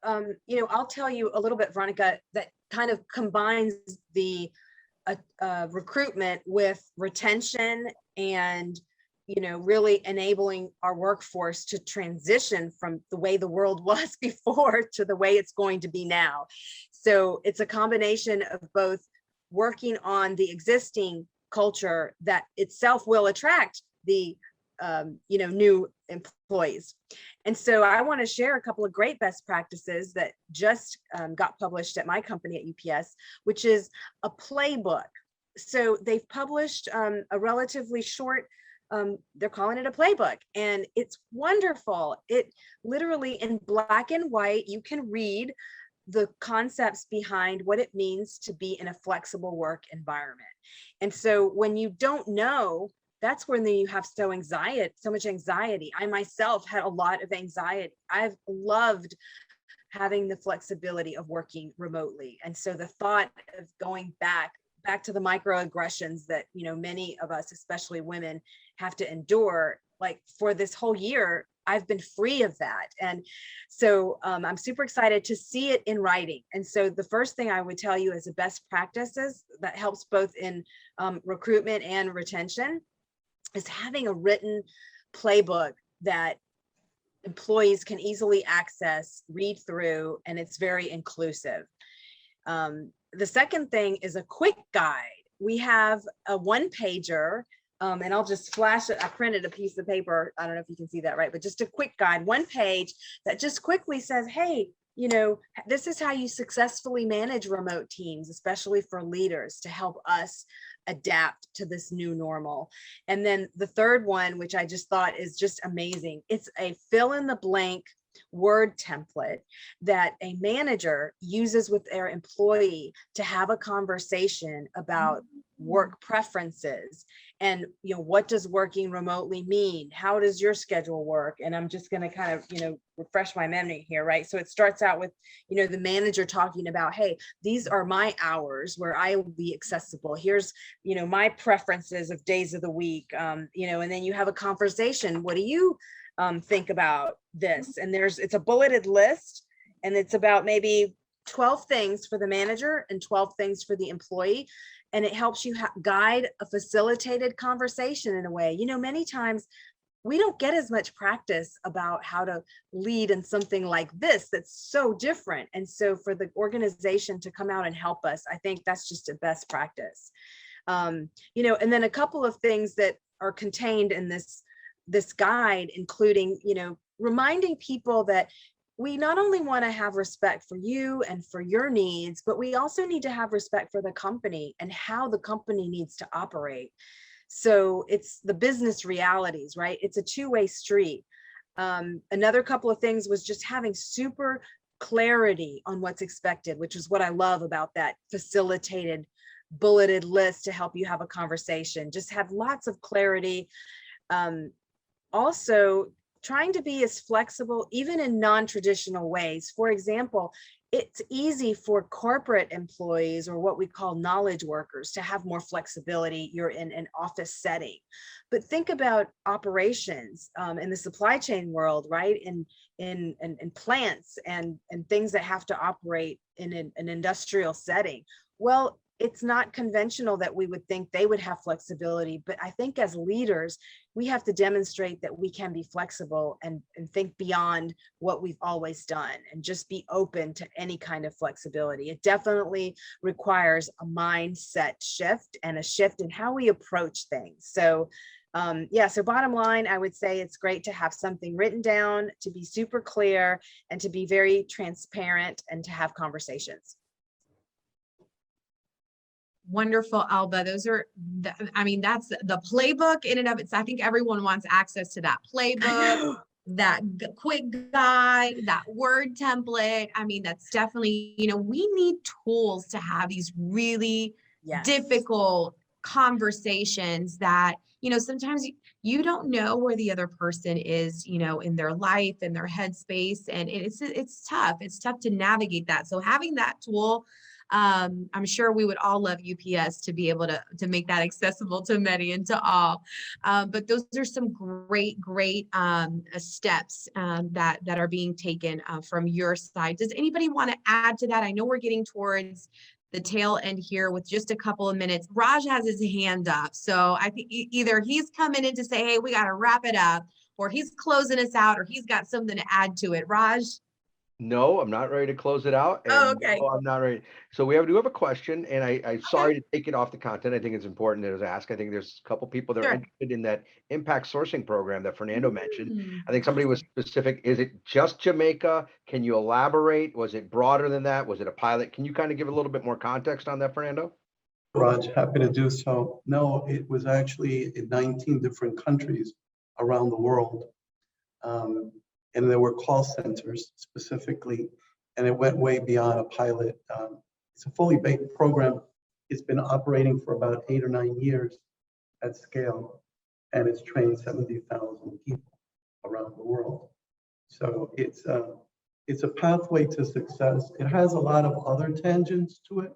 you know, I'll tell you a little bit, Veronica, that kind of combines the recruitment with retention and, you know, really enabling our workforce to transition from the way the world was before to the way it's going to be now. So it's a combination of both working on the existing culture that itself will attract the you know, new employees. And so I want to share a couple of great best practices that just got published at my company at UPS, which is a playbook. So they've published a relatively short, they're calling it a playbook, and it's wonderful. It literally in black and white, you can read the concepts behind what it means to be in a flexible work environment. And so when you don't know, that's when you have so much anxiety. I myself had a lot of anxiety. I've loved having the flexibility of working remotely. And so the thought of going back to the microaggressions that, you know, many of us, especially women, have to endure, like for this whole year, I've been free of that. And so I'm super excited to see it in writing. And so the first thing I would tell you as a best practices that helps both in recruitment and retention is having a written playbook that employees can easily access, read through, and it's very inclusive. The second thing is a quick guide. We have a one-pager, and I'll just flash it. I printed a piece of paper. I don't know if you can see that right, but just a quick guide, one page that just quickly says, hey, you know, this is how you successfully manage remote teams, especially for leaders, to help us adapt to this new normal. And then the third one, which I just thought is just amazing, it's a fill in the blank word template that a manager uses with their employee to have a conversation about work preferences and, you know, what does working remotely mean? How does your schedule work? And I'm just going to kind of, you know, refresh my memory here, right? So it starts out with, you know, the manager talking about, hey, these are my hours where I will be accessible. Here's, you know, my preferences of days of the week, you know, and then you have a conversation. What do you think about this. And it's a bulleted list, and it's about maybe 12 things for the manager and 12 things for the employee. And it helps you guide a facilitated conversation in a way. You know, many times we don't get as much practice about how to lead in something like this that's so different. And so for the organization to come out and help us, I think that's just a best practice. You know, and then a couple of things that are contained in this guide, including, you know, reminding people that we not only want to have respect for you and for your needs, but we also need to have respect for the company and how the company needs to operate. So it's the business realities, right? It's a two-way street. Another couple of things was just having super clarity on what's expected, which is what I love about that facilitated bulleted list to help you have a conversation. Just have lots of clarity. Also, trying to be as flexible, even in non-traditional ways. For example, it's easy for corporate employees, or what we call knowledge workers, to have more flexibility. You're in an office setting, but think about operations in the supply chain world, right? In plants and things that have to operate in an industrial setting. Well, it's not conventional that we would think they would have flexibility, but I think as leaders, we have to demonstrate that we can be flexible and think beyond what we've always done, and just be open to any kind of flexibility. It definitely requires a mindset shift and a shift in how we approach things. So yeah, so bottom line, I would say it's great to have something written down, to be super clear, and to be very transparent, and to have conversations. Wonderful, Elba. Those are, I mean, that's the playbook in and of itself. I think everyone wants access to that playbook, that quick guide, that word template. I mean, that's definitely, you know, we need tools to have these really difficult conversations that, you know, sometimes you don't know where the other person is, you know, in their life and their headspace. And it's tough. It's tough to navigate that. So having that tool, I'm sure we would all love UPS to be able to make that accessible to many and to all. But those are some great steps that are being taken from your side. Does anybody want to add to that? I know we're getting towards the tail end here with just a couple of minutes. Raj has his hand up. So I think either he's coming in to say, hey, we got to wrap it up, or he's closing us out, or he's got something to add to it. Raj? No, I'm not ready to close it out. And Oh, okay. no, I'm not ready. So we do have a question, and I'm sorry to take it off the content. I think it's important to ask. I think there's a couple people that are interested in that impact sourcing program that Fernando mentioned. I think somebody was specific. Is it just Jamaica? Can you elaborate? Was it broader than that? Was it a pilot? Can you kind of give a little bit more context on that, Fernando? Raj, happy to do so. No, it was actually in 19 different countries around the world. And there were call centers specifically, and it went way beyond a pilot. It's a fully baked program. It's been operating for about 8 or 9 years at scale, and it's trained 70,000 people around the world. So it's a pathway to success. It has a lot of other tangents to it.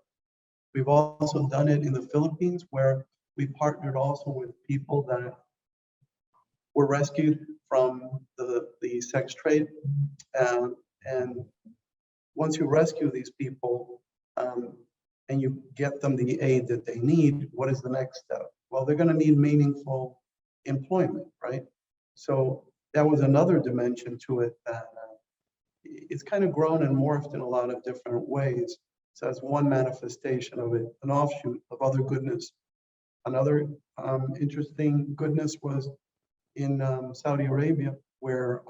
We've also done it in the Philippines, where we partnered also with people that were rescued from the sex trade. And once you rescue these people and you get them the aid that they need, what is the next step? Well, they're going to need meaningful employment, right? So that was another dimension to it that it's kind of grown and morphed in a lot of different ways. So that's one manifestation of it, an offshoot of other goodness. Another interesting goodness was in Saudi Arabia, where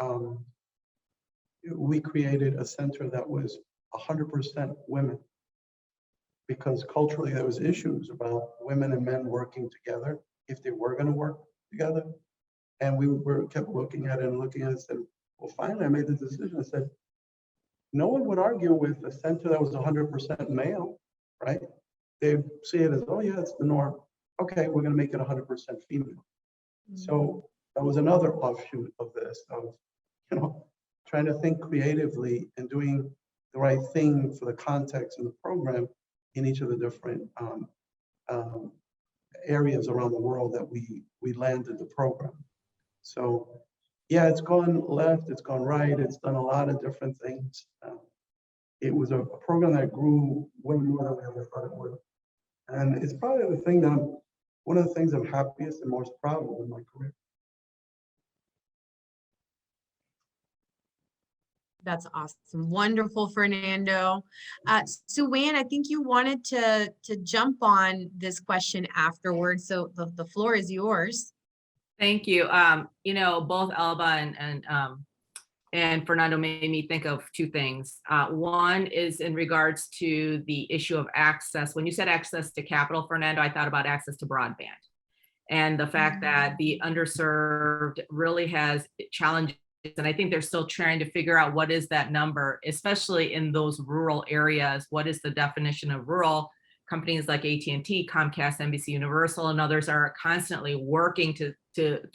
we created a center that was 100% women, because culturally there was issues about women and men working together if they were going to work together. And we kept looking at it and looking at it and said, well, finally I made the decision. I said, no one would argue with a center that was 100% male, right? They'd see it as, oh yeah, it's the norm. Okay, we're going to make it 100% female. Mm-hmm. So that was another offshoot of this, of, you know, trying to think creatively and doing the right thing for the context of the program in each of the different areas around the world that we landed the program. So Yeah, it's gone left, it's gone right, it's done a lot of different things. It was a program that grew way more than we ever thought it would. And it's probably the thing that one of the things I'm happiest and most proud of in my career. That's awesome. Wonderful, Fernando. Sue Ann, I think you wanted to jump on this question afterwards. So the floor is yours. Thank you. You know, both Elba and Fernando made me think of two things. One is in regards to the issue of access. When you said access to capital, Fernando, I thought about access to broadband and the fact that the underserved really has challenges. And I think they're still trying to figure out what is that number, especially in those rural areas. What is the definition of rural? Companies like AT&T, Comcast, NBC Universal, and others are constantly working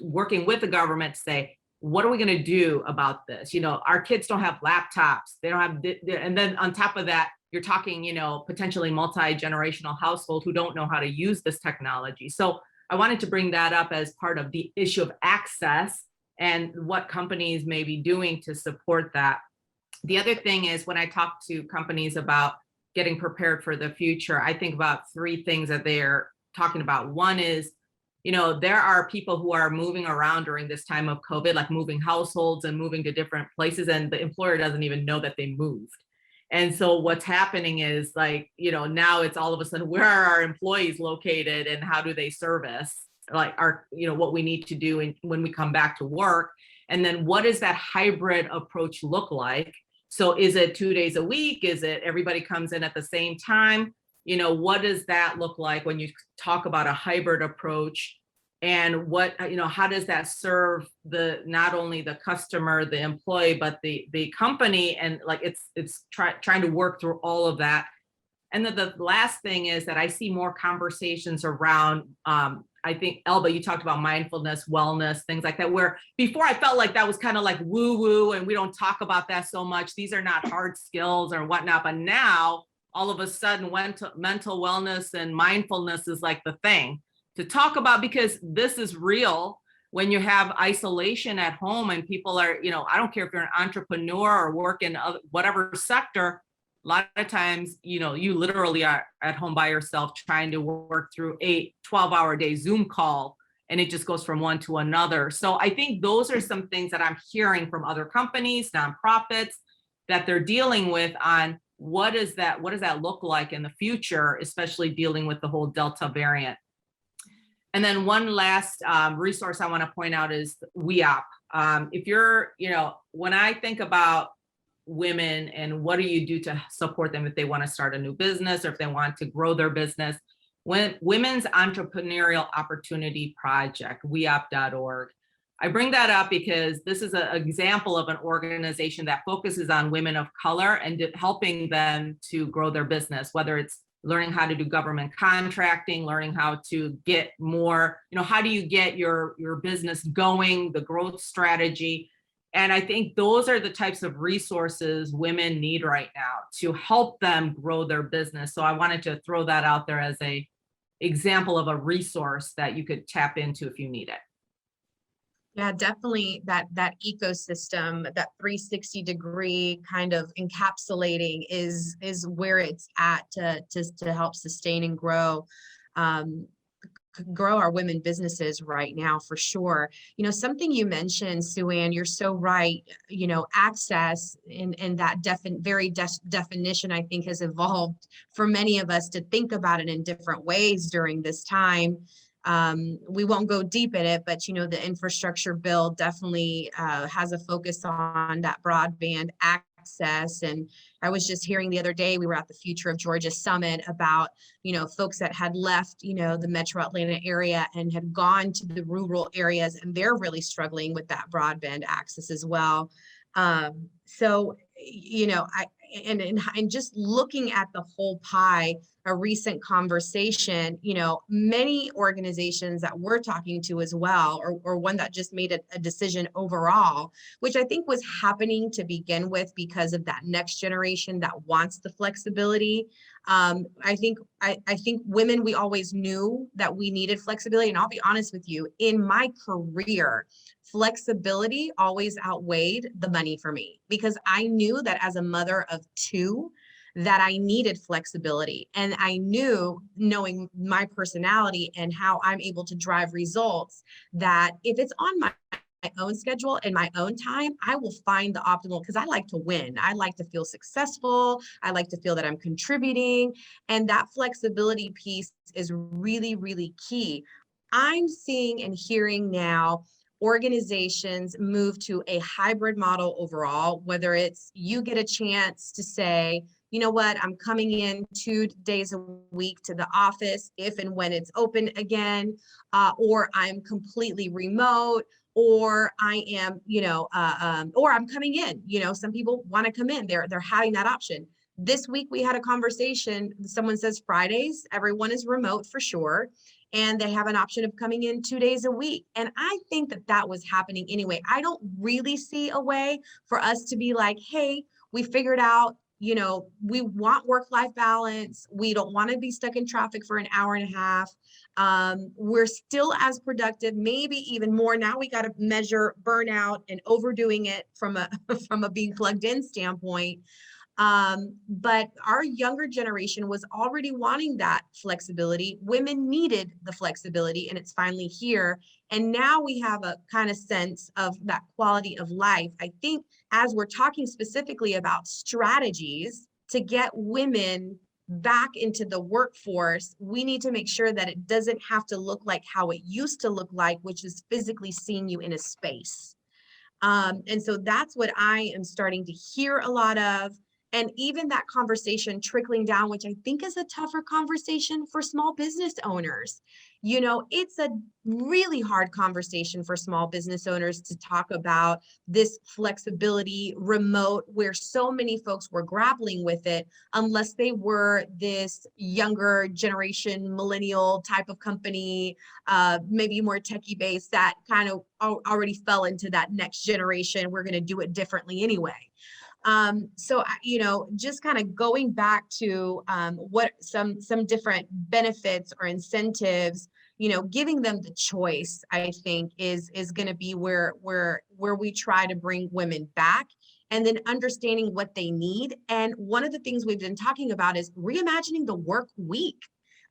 working with the government to say, what are we going to do about this? You know, our kids don't have laptops. They don't have, and then on top of that, you're talking, you know, potentially multi-generational household who don't know how to use this technology. So I wanted to bring that up as part of the issue of access and what companies may be doing to support that. The other thing is when I talk to companies about getting prepared for the future, I think about three things that they're talking about. One is, you know, there are people who are moving around during this time of COVID, like moving households and moving to different places, and the employer doesn't even know that they moved. And so what's happening is, like, you know, now it's all of a sudden, where are our employees located and how do they service, like, our, you know, what we need to do when we come back to work. And then what does that hybrid approach look like? So is it 2 days a week? Is it everybody comes in at the same time? You know, what does that look like when you talk about a hybrid approach? And what, you know, how does that serve not only the customer, the employee, but the company? And like, it's trying to work through all of that. And then the last thing is that I see more conversations around, I think, Elba, you talked about mindfulness, wellness, things like that, where before I felt like that was kind of like woo woo and we don't talk about that so much. These are not hard skills or whatnot. But now all of a sudden mental wellness and mindfulness is like the thing to talk about, because this is real. When you have isolation at home and people are, you know, I don't care if you're an entrepreneur or work in whatever sector, a lot of times, you know, you literally are at home by yourself trying to work through 12-hour day Zoom call, and it just goes from one to another. So I think those are some things that I'm hearing from other companies, nonprofits, that they're dealing with on what does that look like in the future, especially dealing with the whole Delta variant. And then one last resource I want to point out is WeOp. If you're, you know, when I think about women and what do you do to support them if they want to start a new business or if they want to grow their business, Women's Entrepreneurial Opportunity Project, weop.org. I bring that up because this is an example of an organization that focuses on women of color and helping them to grow their business, whether it's learning how to do government contracting, learning how to get more, you know, how do you get your business going, the growth strategy. And I think those are the types of resources women need right now to help them grow their business. So I wanted to throw that out there as an example of a resource that you could tap into if you need it. Yeah, definitely that ecosystem, that 360-degree kind of encapsulating is where it's at to help sustain and grow our women businesses right now, for sure. You know, something you mentioned, Sue Ann, you're so right. You know, access and that definition, I think, has evolved for many of us to think about it in different ways during this time. We won't go deep in it, but, you know, the infrastructure bill definitely has a focus on that broadband access. And I was just hearing the other day, we were at the Future of Georgia Summit about, you know, folks that had left, you know, the metro Atlanta area and had gone to the rural areas, and they're really struggling with that broadband access as well. So, you know, and just looking at the whole pie, a recent conversation, you know, many organizations that we're talking to as well, or one that just made a decision overall, which I think was happening to begin with because of that next generation that wants the flexibility. I think women, we always knew that we needed flexibility. And I'll be honest with you, in my career, flexibility always outweighed the money for me, because I knew that as a mother of two, that I needed flexibility. And I knew, knowing my personality and how I'm able to drive results, that if it's on my own schedule and my own time, I will find the optimal, because I like to win. I like to feel successful. I like to feel that I'm contributing. And that flexibility piece is really, really key. I'm seeing and hearing now organizations move to a hybrid model overall, whether it's you get a chance to say, you know what, I'm coming in 2 days a week to the office if and when it's open again, or I'm completely remote, or I am, or I'm coming in. Some people want to come in. They're having that option. This week we had a conversation. Someone says Fridays, everyone is remote for sure, and they have an option of coming in 2 days a week. And I think that that was happening anyway. I don't really see a way for us to be like, hey, we figured out, we want work-life balance. We don't want to be stuck in traffic for an hour and a half. We're still as productive, maybe even more. Now we got to measure burnout and overdoing it from a from a being plugged in standpoint. But our younger generation was already wanting that flexibility. Women needed the flexibility, and it's finally here. And now we have a kind of sense of that quality of life. I think as we're talking specifically about strategies to get women back into the workforce, we need to make sure that it doesn't have to look like how it used to look like, which is physically seeing you in a space. And so that's what I am starting to hear a lot of. And even that conversation trickling down, which I think is a tougher conversation for small business owners. It's a really hard conversation for small business owners to talk about this flexibility remote, where so many folks were grappling with it, unless they were this younger generation, millennial type of company, maybe more techie based, that kind of already fell into that next generation. We're going to do it differently anyway. So, just kind of going back to what some different benefits or incentives, giving them the choice, I think is going to be where we try to bring women back, and then understanding what they need. And one of the things we've been talking about is reimagining the work week.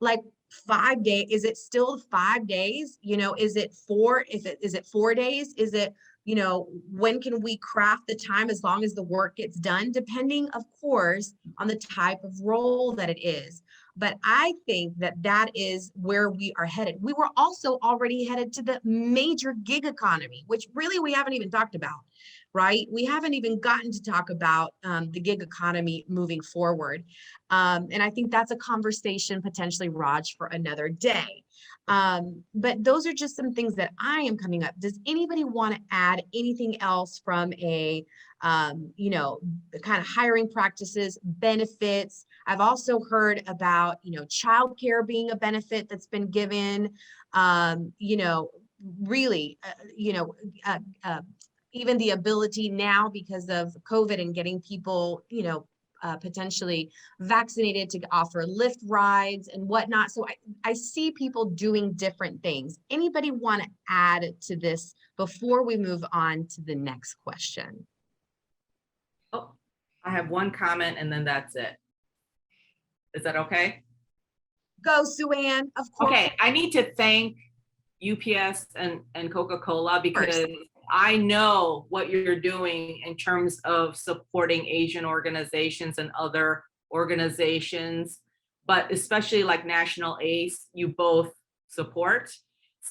Like 5 days, is it still 5 days? Is it 4? Is it 4 days? Is it, when can we craft the time as long as the work gets done, depending, of course, on the type of role that it is. But I think that that is where we are headed. We were also already headed to the major gig economy, which really we haven't even talked about, right? We haven't even gotten to talk about the gig economy moving forward. And I think that's a conversation potentially, Raj, for another day. But those are just some things that I am coming up. Does anybody want to add anything else from a, the kind of hiring practices, benefits? I've also heard about, childcare being a benefit that's been given, really, even the ability now, because of COVID and getting people, potentially vaccinated, to offer Lyft rides and whatnot. So I see people doing different things. Anybody want to add to this before we move on to the next question? Oh, I have one comment and then that's it. Is that okay? Go, Sue-Ann, of course. Okay, I need to thank UPS and Coca-Cola, because I know what you're doing in terms of supporting Asian organizations and other organizations, but especially like National ACE, you both support.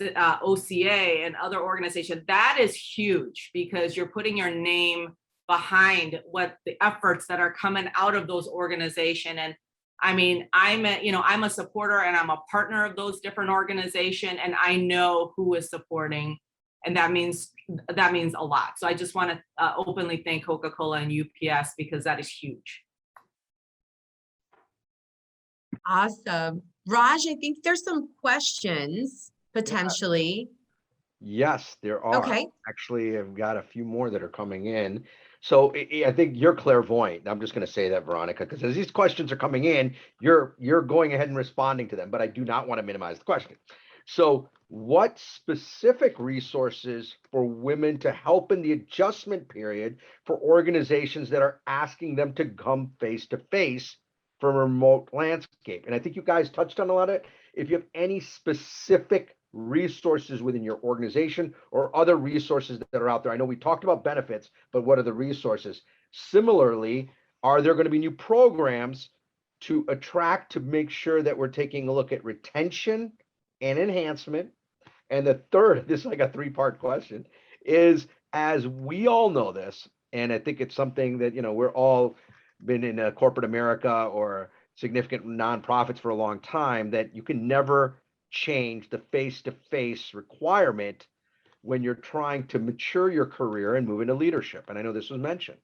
OCA and other organizations. That is huge, because you're putting your name behind what the efforts that are coming out of those organizations. And I mean, I'm a supporter and I'm a partner of those different organizations, and I know who is supporting, and that means a lot. So I just want to openly thank Coca-Cola and UPS, because that is huge. Awesome. Raj, I think there's some questions potentially. Yes, there are. Okay. Actually, I've got a few more that are coming in. So I think you're clairvoyant. I'm just going to say that, Veronica, because as these questions are coming in, you're going ahead and responding to them, but I do not want to minimize the question. So what specific resources for women to help in the adjustment period for organizations that are asking them to come face to face for a remote landscape? And I think you guys touched on a lot of it. If you have any specific resources within your organization or other resources that are out there. I know we talked about benefits, but what are the resources? Similarly, are there going to be new programs to attract to make sure that we're taking a look at retention and enhancement? And the third, this is like a three-part question, is as we all know this, and I think it's something that, we're all been in corporate America or significant nonprofits for a long time, that you can never change the face-to-face requirement when you're trying to mature your career and move into leadership. And I know this was mentioned.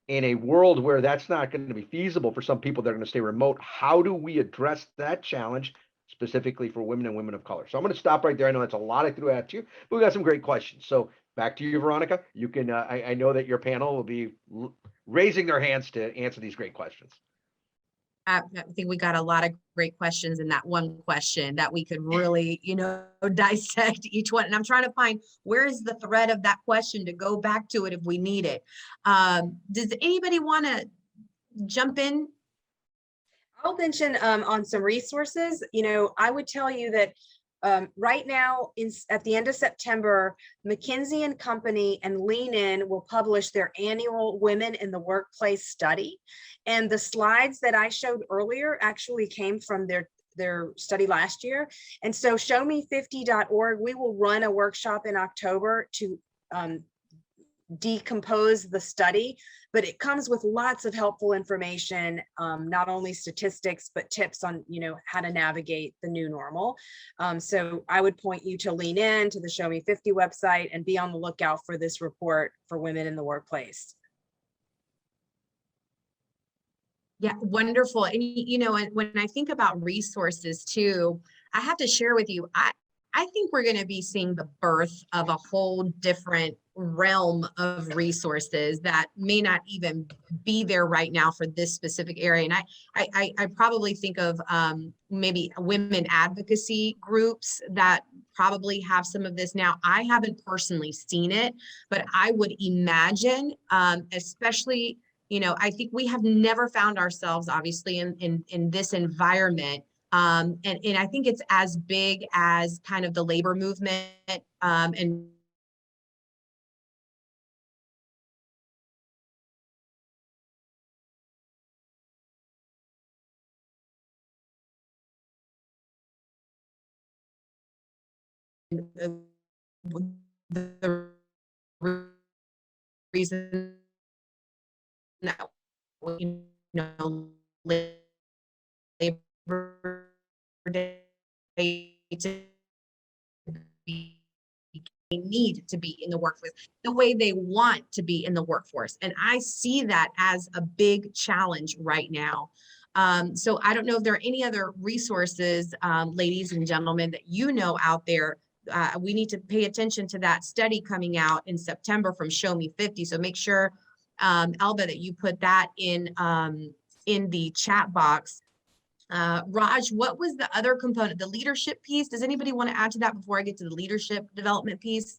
In a world where that's not going to be feasible for some people that are going to stay remote, how do we address that challenge specifically for women and women of color? So I'm going to stop right there. I know that's a lot I threw at you, but we got some great questions. So back to you, Veronica. You can, I know that your panel will be raising their hands to answer these great questions. I think we got a lot of great questions in that one question that we could really, dissect each one. And I'm trying to find where is the thread of that question to go back to it if we need it. Does anybody want to jump in? I'll mention on some resources. I would tell you that right now, at the end of September, McKinsey & Company and Lean In will publish their annual Women in the Workplace study. And the slides that I showed earlier actually came from their study last year. And so showme50.org, we will run a workshop in October to decompose the study, but it comes with lots of helpful information, not only statistics, but tips on, how to navigate the new normal. So I would point you to Lean In, to the Show Me 50 website, and be on the lookout for this report for women in the workplace. Yeah, wonderful. And, when I think about resources too, I have to share with you, I think we're going to be seeing the birth of a whole different realm of resources that may not even be there right now for this specific area. And I probably think of maybe women advocacy groups that probably have some of this now. I haven't personally seen it, but I would imagine, especially, I think we have never found ourselves obviously in this environment. And I think it's as big as kind of the labor movement and the reason that, Labor Day to be, they need to be in the workforce the way they want to be in the workforce. And I see that as a big challenge right now. So I don't know if there are any other resources, ladies and gentlemen, that out there. We need to pay attention to that study coming out in September from Show Me 50. So make sure, Elba, that you put that in the chat box. Raj, what was the other component, the leadership piece? Does anybody want to add to that before I get to the leadership development piece?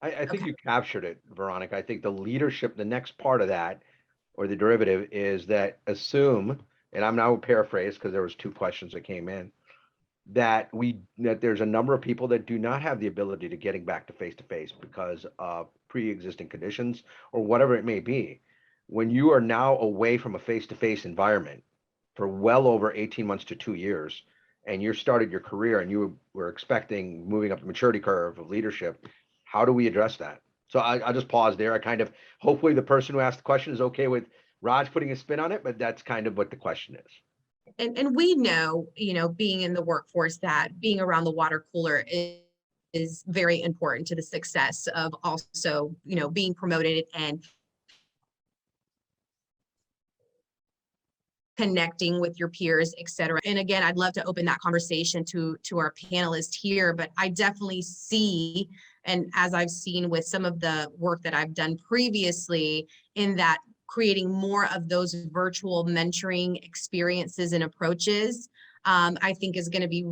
I think you captured it, Veronica. I think the leadership, the next part of that, or the derivative, is that assume, and I'm now paraphrase because there was two questions that came in, that there's a number of people that do not have the ability to getting back to face because of pre-existing conditions or whatever it may be. When you are now away from a face-to-face environment for well over 18 months to 2 years, and you started your career and you were expecting moving up the maturity curve of leadership, how do we address that? So I'll just pause there. Hopefully the person who asked the question is okay with Raj putting a spin on it, but that's kind of what the question is. And we know, being in the workforce, that being around the water cooler is very important to the success of also, being promoted and connecting with your peers, et cetera. And again, I'd love to open that conversation to our panelists here, but I definitely see, and as I've seen with some of the work that I've done previously, in that creating more of those virtual mentoring experiences and approaches, I think is going to be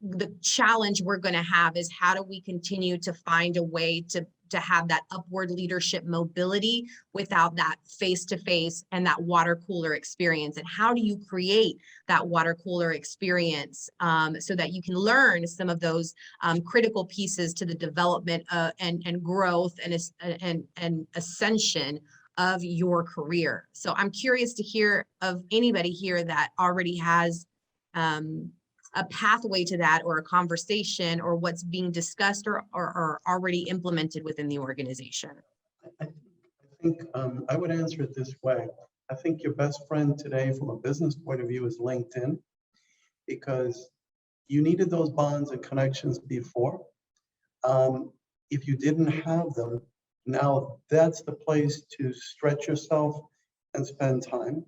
the challenge we're going to have is how do we continue to find a way to have that upward leadership mobility without that face-to-face and that water cooler experience, and how do you create that water cooler experience so that you can learn some of those critical pieces to the development and growth and ascension of your career. So I'm curious to hear of anybody here that already has a pathway to that, or a conversation, or what's being discussed or already implemented within the organization. I think I would answer it this way. I think your best friend today from a business point of view is LinkedIn, because you needed those bonds and connections before. If you didn't have them, now that's the place to stretch yourself and spend time.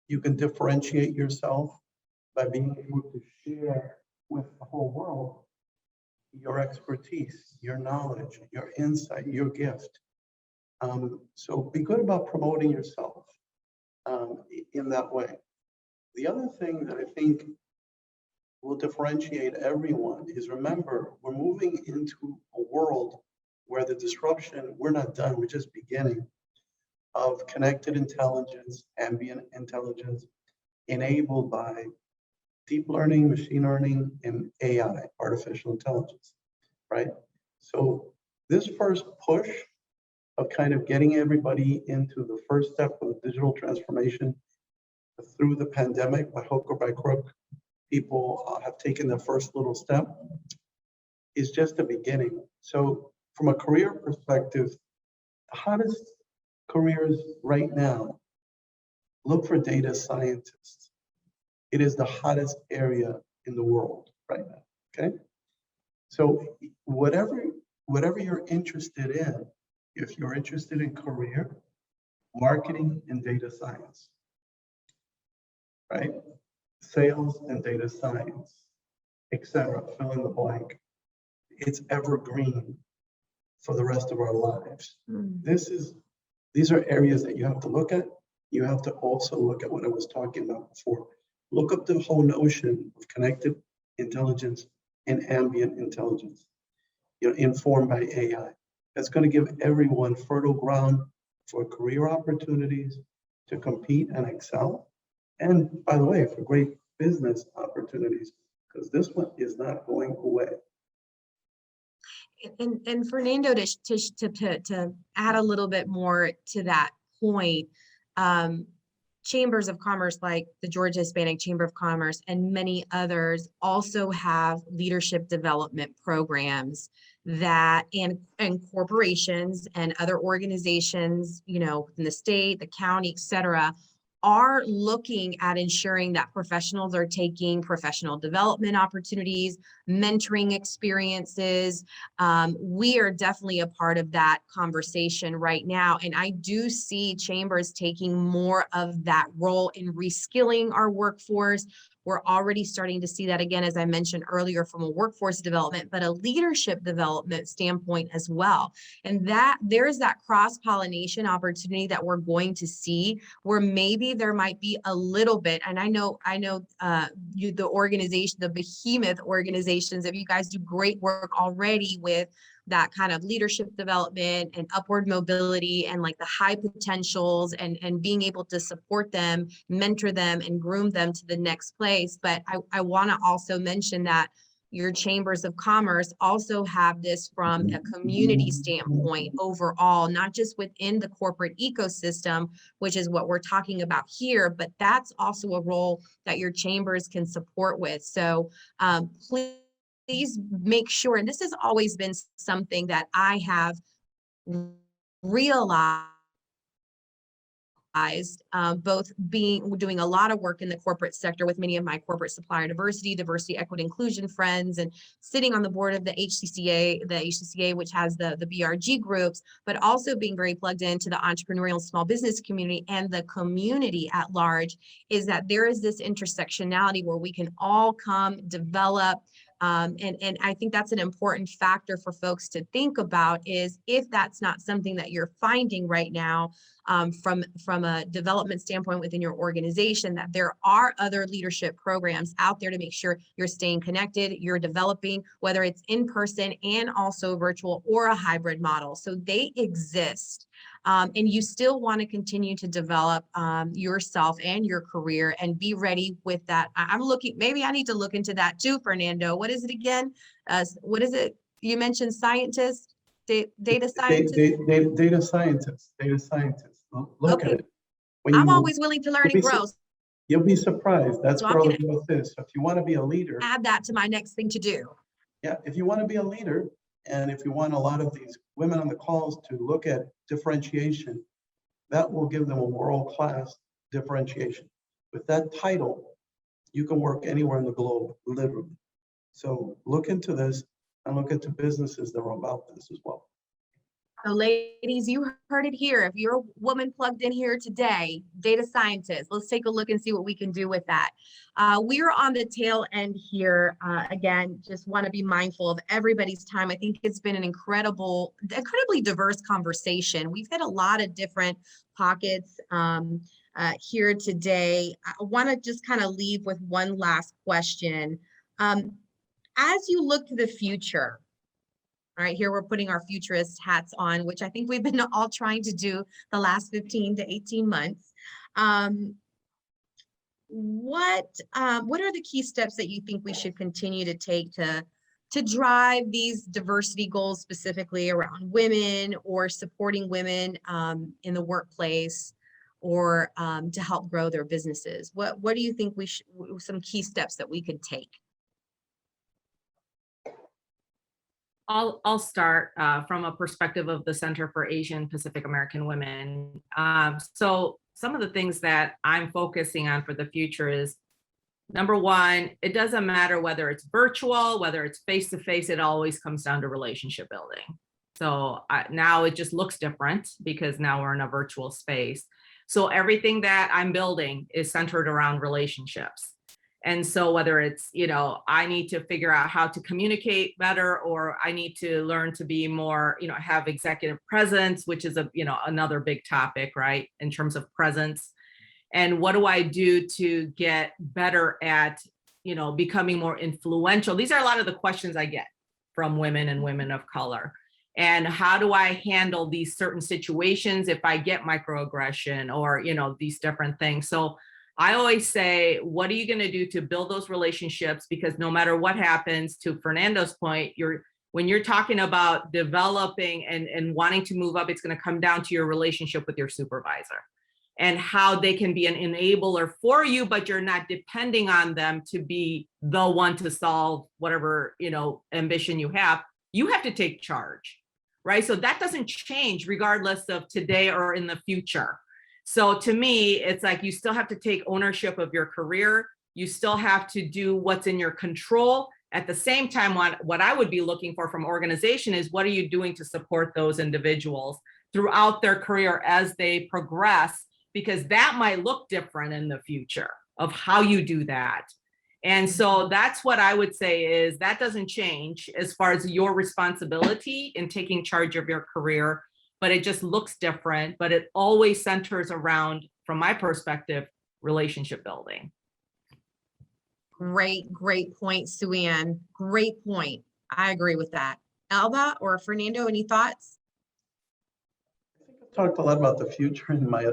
You can differentiate yourself by being able to share with the whole world your expertise, your knowledge, your insight, your gift. So be good about promoting yourself in that way. The other thing that I think will differentiate everyone is, remember, we're moving into a world where the disruption, we're not done, we're just beginning, of connected intelligence, ambient intelligence, enabled by deep learning, machine learning, and AI, artificial intelligence, right? So this first push of kind of getting everybody into the first step of the digital transformation through the pandemic, by hook or by crook, people have taken the first little step, is just the beginning. So from a career perspective, the hottest careers right now, look for data scientists. It is the hottest area in the world right now, okay? So whatever you're interested in, if you're interested in career, marketing and data science, right? Sales and data science, etc., fill in the blank. It's evergreen for the rest of our lives. These are areas that you have to look at. You have to also look at what I was talking about before. Look up the whole notion of connected intelligence and ambient intelligence, informed by AI. That's going to give everyone fertile ground for career opportunities, to compete and excel. And by the way, for great business opportunities, because this one is not going away. And Fernando, to add a little bit more to that point, chambers of commerce like the Georgia Hispanic Chamber of Commerce and many others also have leadership development programs that, and corporations and other organizations, in the state, the county, et cetera, are looking at ensuring that professionals are taking professional development opportunities, mentoring experiences. We are definitely a part of that conversation right now. And I do see chambers taking more of that role in reskilling our workforce. We're already starting to see that again, as I mentioned earlier, from a workforce development, but a leadership development standpoint as well. And that there's that cross-pollination opportunity that we're going to see, where maybe there might be a little bit, and I know the organization, the behemoth organizations, if you guys do great work already with that kind of leadership development and upward mobility and like the high potentials and being able to support them, mentor them, and groom them to the next place. But I want to also mention that your chambers of commerce also have this from a community standpoint overall, not just within the corporate ecosystem, which is what we're talking about here, but that's also a role that your chambers can support with. So please make sure, and this has always been something that I have realized both doing a lot of work in the corporate sector with many of my corporate supplier diversity, equity, inclusion friends, and sitting on the board of the HCCA, which has the BRG groups, but also being very plugged into the entrepreneurial small business community and the community at large, is that there is this intersectionality where we can all come, develop, and I think that's an important factor for folks to think about, is if that's not something that you're finding right now, from a development standpoint within your organization, that there are other leadership programs out there to make sure you're staying connected, you're developing, whether it's in person and also virtual or a hybrid model. So they exist. And you still want to continue to develop yourself and your career and be ready with that. I'm looking, maybe I need to look into that too, Fernando. What is it again? What is it? You mentioned scientist, data scientist? Data scientists. Look at it. I'm always willing to learn and grow. You'll be surprised. That's So where all the growth is. So if you want to be a leader, add that to my next thing to do. Yeah, if you want to be a leader, and if you want a lot of these women on the calls to look at differentiation, that will give them a world-class differentiation. With that title, you can work anywhere in the globe, literally. So look into this and look into businesses that are about this as well. So ladies, you heard it here. If you're a woman plugged in here today, data scientist, let's take a look and see what we can do with that. We are on the tail end here. Again, just want to be mindful of everybody's time. I think it's been an incredibly diverse conversation. We've hit a lot of different pockets here today. I want to just kind of leave with one last question. As you look to the future, all right, here we're putting our futurist hats on, which I think we've been all trying to do the last 15 to 18 months. What are the key steps that you think we should continue to take to drive these diversity goals, specifically around women or supporting women in the workplace, or to help grow their businesses? What do you think some key steps that we could take? I'll start from a perspective of the Center for Asian Pacific American Women. So some of the things that I'm focusing on for the future is, number one, it doesn't matter whether it's virtual, whether it's face-to-face, it always comes down to relationship building. So now it just looks different because now we're in a virtual space. So everything that I'm building is centered around relationships. And so whether it's, I need to figure out how to communicate better, or I need to learn to be more, have executive presence, which is another big topic, right? In terms of presence. And what do I do to get better at, becoming more influential? These are a lot of the questions I get from women and women of color. And how do I handle these certain situations if I get microaggression or, these different things? So I always say, what are you going to do to build those relationships? Because no matter what happens, to Fernando's point, when you're talking about developing and wanting to move up, it's going to come down to your relationship with your supervisor and how they can be an enabler for you, but you're not depending on them to be the one to solve whatever, ambition you have. You have to take charge, right? So that doesn't change regardless of today or in the future. So to me, it's like you still have to take ownership of your career. You still have to do what's in your control. At the same time, what I would be looking for from organization is, what are you doing to support those individuals throughout their career as they progress? Because that might look different in the future of how you do that. And so that's what I would say is that doesn't change as far as your responsibility in taking charge of your career, but it just looks different, but it always centers around, from my perspective, relationship building. Great point, Sue-Ann. Great point. I agree with that. Elba or Fernando, any thoughts? I think I've talked a lot about the future in my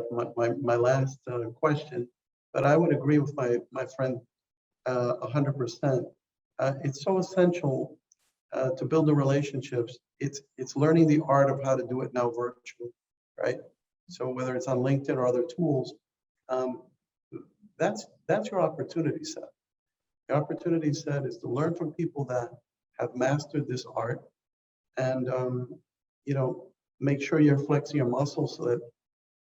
last question, but I would agree with my friend 100%. It's so essential to build the relationships. It's learning the art of how to do it now virtually, right? So whether it's on LinkedIn or other tools, that's your opportunity set. The opportunity set is to learn from people that have mastered this art, and make sure you're flexing your muscles so that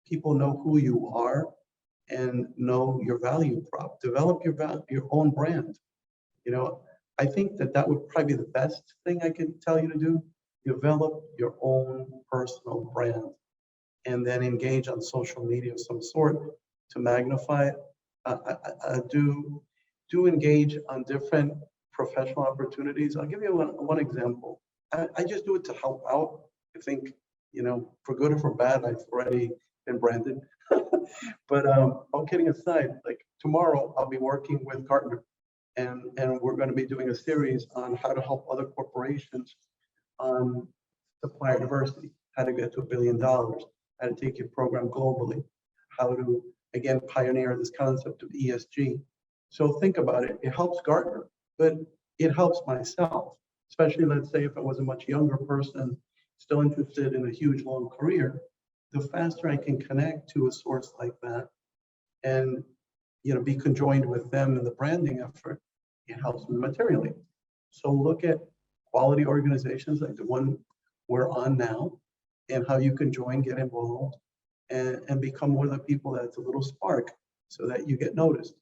people know who you are and know your value prop. Develop your own brand. You know, I think that would probably be the best thing I could tell you to do. Develop your own personal brand, and then engage on social media of some sort to magnify it. Do engage on different professional opportunities. I'll give you one example. I just do it to help out. I think, you know, for good or for bad, I've already been branded. But all kidding aside, like tomorrow I'll be working with Gartner, and we're going to be doing a series on how to help other corporations on supplier diversity, how to get to $1 billion, how to take your program globally, how to, again, pioneer this concept of ESG. So think about it. It helps Gartner, but it helps myself, especially, let's say, if I was a much younger person, still interested in a huge, long career. The faster I can connect to a source like that and, you know, be conjoined with them in the branding effort, it helps me materially. So look at quality organizations like the one we're on now, and how you can join, get involved, and become one of the people that's a little spark so that you get noticed.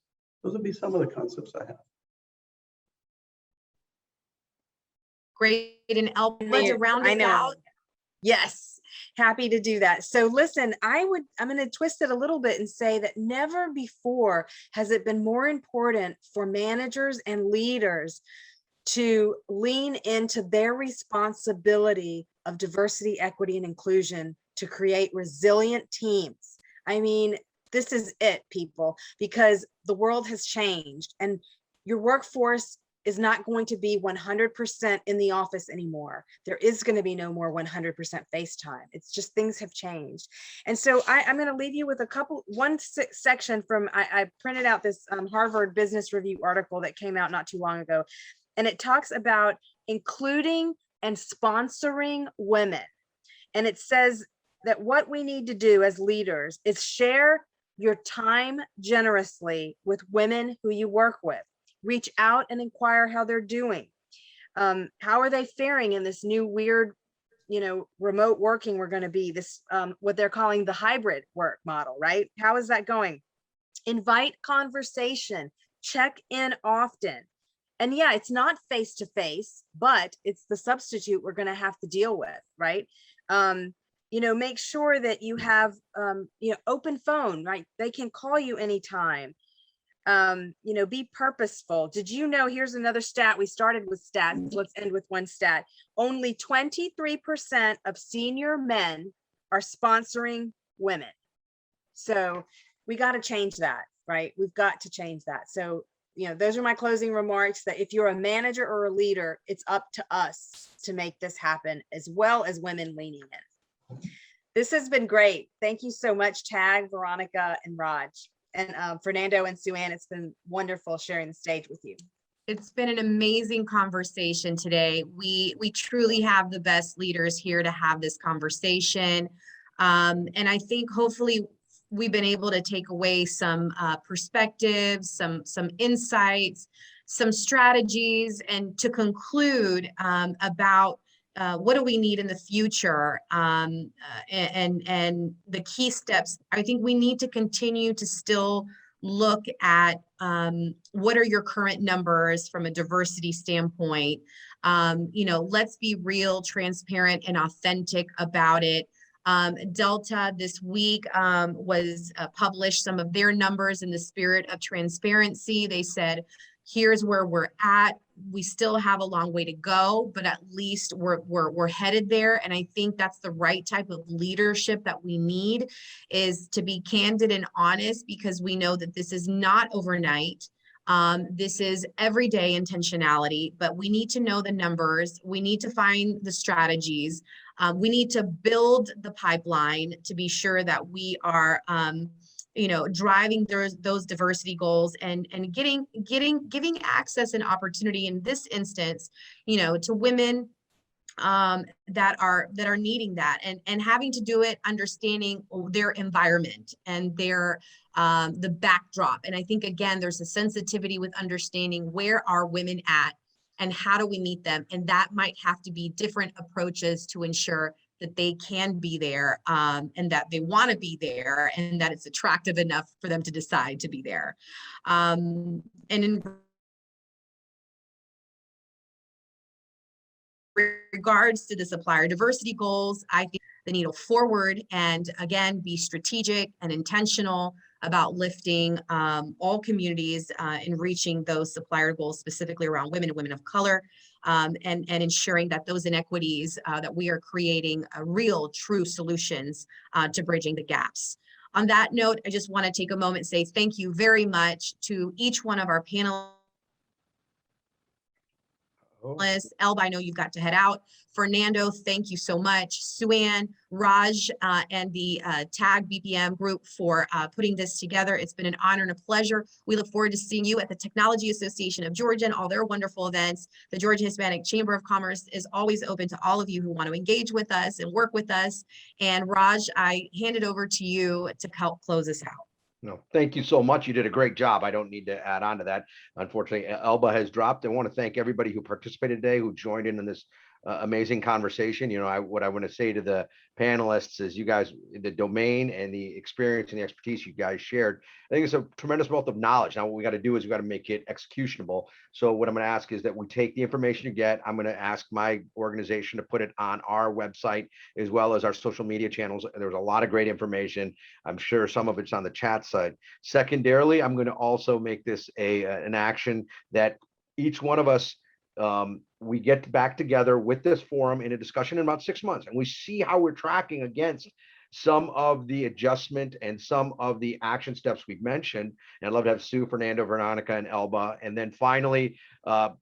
Those would be some of the concepts I have. Great. And Elba, to round it out. Yes, happy to do that. So listen, I'm going to twist it a little bit and say that never before has it been more important for managers and leaders to lean into their responsibility of diversity, equity, and inclusion to create resilient teams. I mean, this is it, people, because the world has changed and your workforce is not going to be 100% in the office anymore. There is going to be no more 100% FaceTime. It's just things have changed. And so I'm going to leave you with one section from, I printed out this Harvard Business Review article that came out not too long ago. And it talks about including and sponsoring women. And it says that what we need to do as leaders is share your time generously with women who you work with. Reach out and inquire how they're doing. How are they faring in this new weird, you know, remote working we're going to be, this, what they're calling the hybrid work model, right? How is that going? Invite conversation, check in often. And yeah, it's not face to face, but it's the substitute we're going to have to deal with, right? You know, make sure that you have, you know, open phone, right? They can call you anytime. You know, be purposeful. Did you know, here's another stat. We started with stats. Let's end with one stat. Only 23% of senior men are sponsoring women. So we got to change that, right? We've got to change that. So, you know, those are my closing remarks, that if you're a manager or a leader, it's up to us to make this happen, as well as women leaning in. This has been great. Thank you so much, Tag, Veronica, and Raj. And Fernando and Sue Ann, it's been wonderful sharing the stage with you. It's been an amazing conversation today. We truly have the best leaders here to have this conversation. And I think hopefully we've been able to take away some perspectives, some insights, some strategies, and to conclude about what do we need in the future, and the key steps. I think we need to continue to still look at what are your current numbers from a diversity standpoint. You know, let's be real, transparent, and authentic about it. Delta this week was published some of their numbers in the spirit of transparency. They said, here's where we're at. We still have a long way to go, but at least we're headed there. And I think that's the right type of leadership that we need, is to be candid and honest, because we know that this is not overnight. This is everyday intentionality, but we need to know the numbers. We need to find the strategies. We need to build the pipeline to be sure that we are, you know, driving those diversity goals and giving access and opportunity in this instance, you know, to women that are needing that, and having to do it understanding their environment and their the backdrop. And I think, again, there's a sensitivity with understanding where are women at and how do we meet them, and that might have to be different approaches to ensure that they can be there, and that they want to be there, and that it's attractive enough for them to decide to be there. And in regards to the supplier diversity goals, I think the needle forward, and again, be strategic and intentional about lifting all communities in reaching those supplier goals, specifically around women and women of color, and ensuring that those inequities, that we are creating real, true solutions to bridging the gaps. On that note, I just want to take a moment and say thank you very much to each one of our panelists. Elba, I know you've got to head out. Fernando, thank you so much. Sue-Ann, Raj, and the TAG BPM group for putting this together. It's been an honor and a pleasure. We look forward to seeing you at the Technology Association of Georgia and all their wonderful events. The Georgia Hispanic Chamber of Commerce is always open to all of you who want to engage with us and work with us. And Raj, I hand it over to you to help close us out. No, thank you so much. You did a great job. I don't need to add on to that. Unfortunately, Elba has dropped. I want to thank everybody who participated today, who joined in this amazing conversation. You know, what I want to say to the panelists is you guys, the domain and the experience and the expertise you guys shared, I think it's a tremendous wealth of knowledge. Now, what we got to do is we got to make it executionable. So what I'm going to ask is that we take the information you get. I'm going to ask my organization to put it on our website as well as our social media channels. There's a lot of great information. I'm sure some of it's on the chat side. Secondarily, I'm going to also make this an action that each one of us, we get back together with this forum in a discussion in about 6 months, and we see how we're tracking against some of the adjustment and some of the action steps we've mentioned. And I'd love to have Sue, Fernando, Veronica, and Elba. And then finally,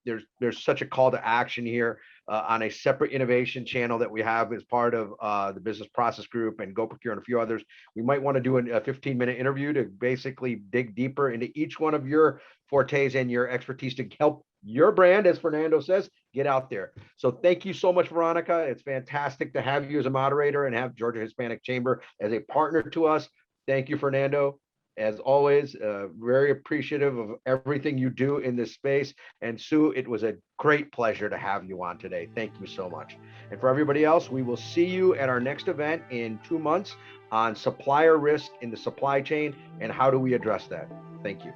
there's such a call to action here on a separate innovation channel that we have as part of the business process group and Go Procure and a few others. We might want to do a 15-minute interview to basically dig deeper into each one of your fortes and your expertise to help your brand, as Fernando says, get out there. So thank you so much, Veronica. It's fantastic to have you as a moderator and have Georgia Hispanic Chamber as a partner to us. Thank you, Fernando. As always, very appreciative of everything you do in this space. And Sue, it was a great pleasure to have you on today. Thank you so much. And for everybody else, we will see you at our next event in 2 months on supplier risk in the supply chain and how do we address that. Thank you.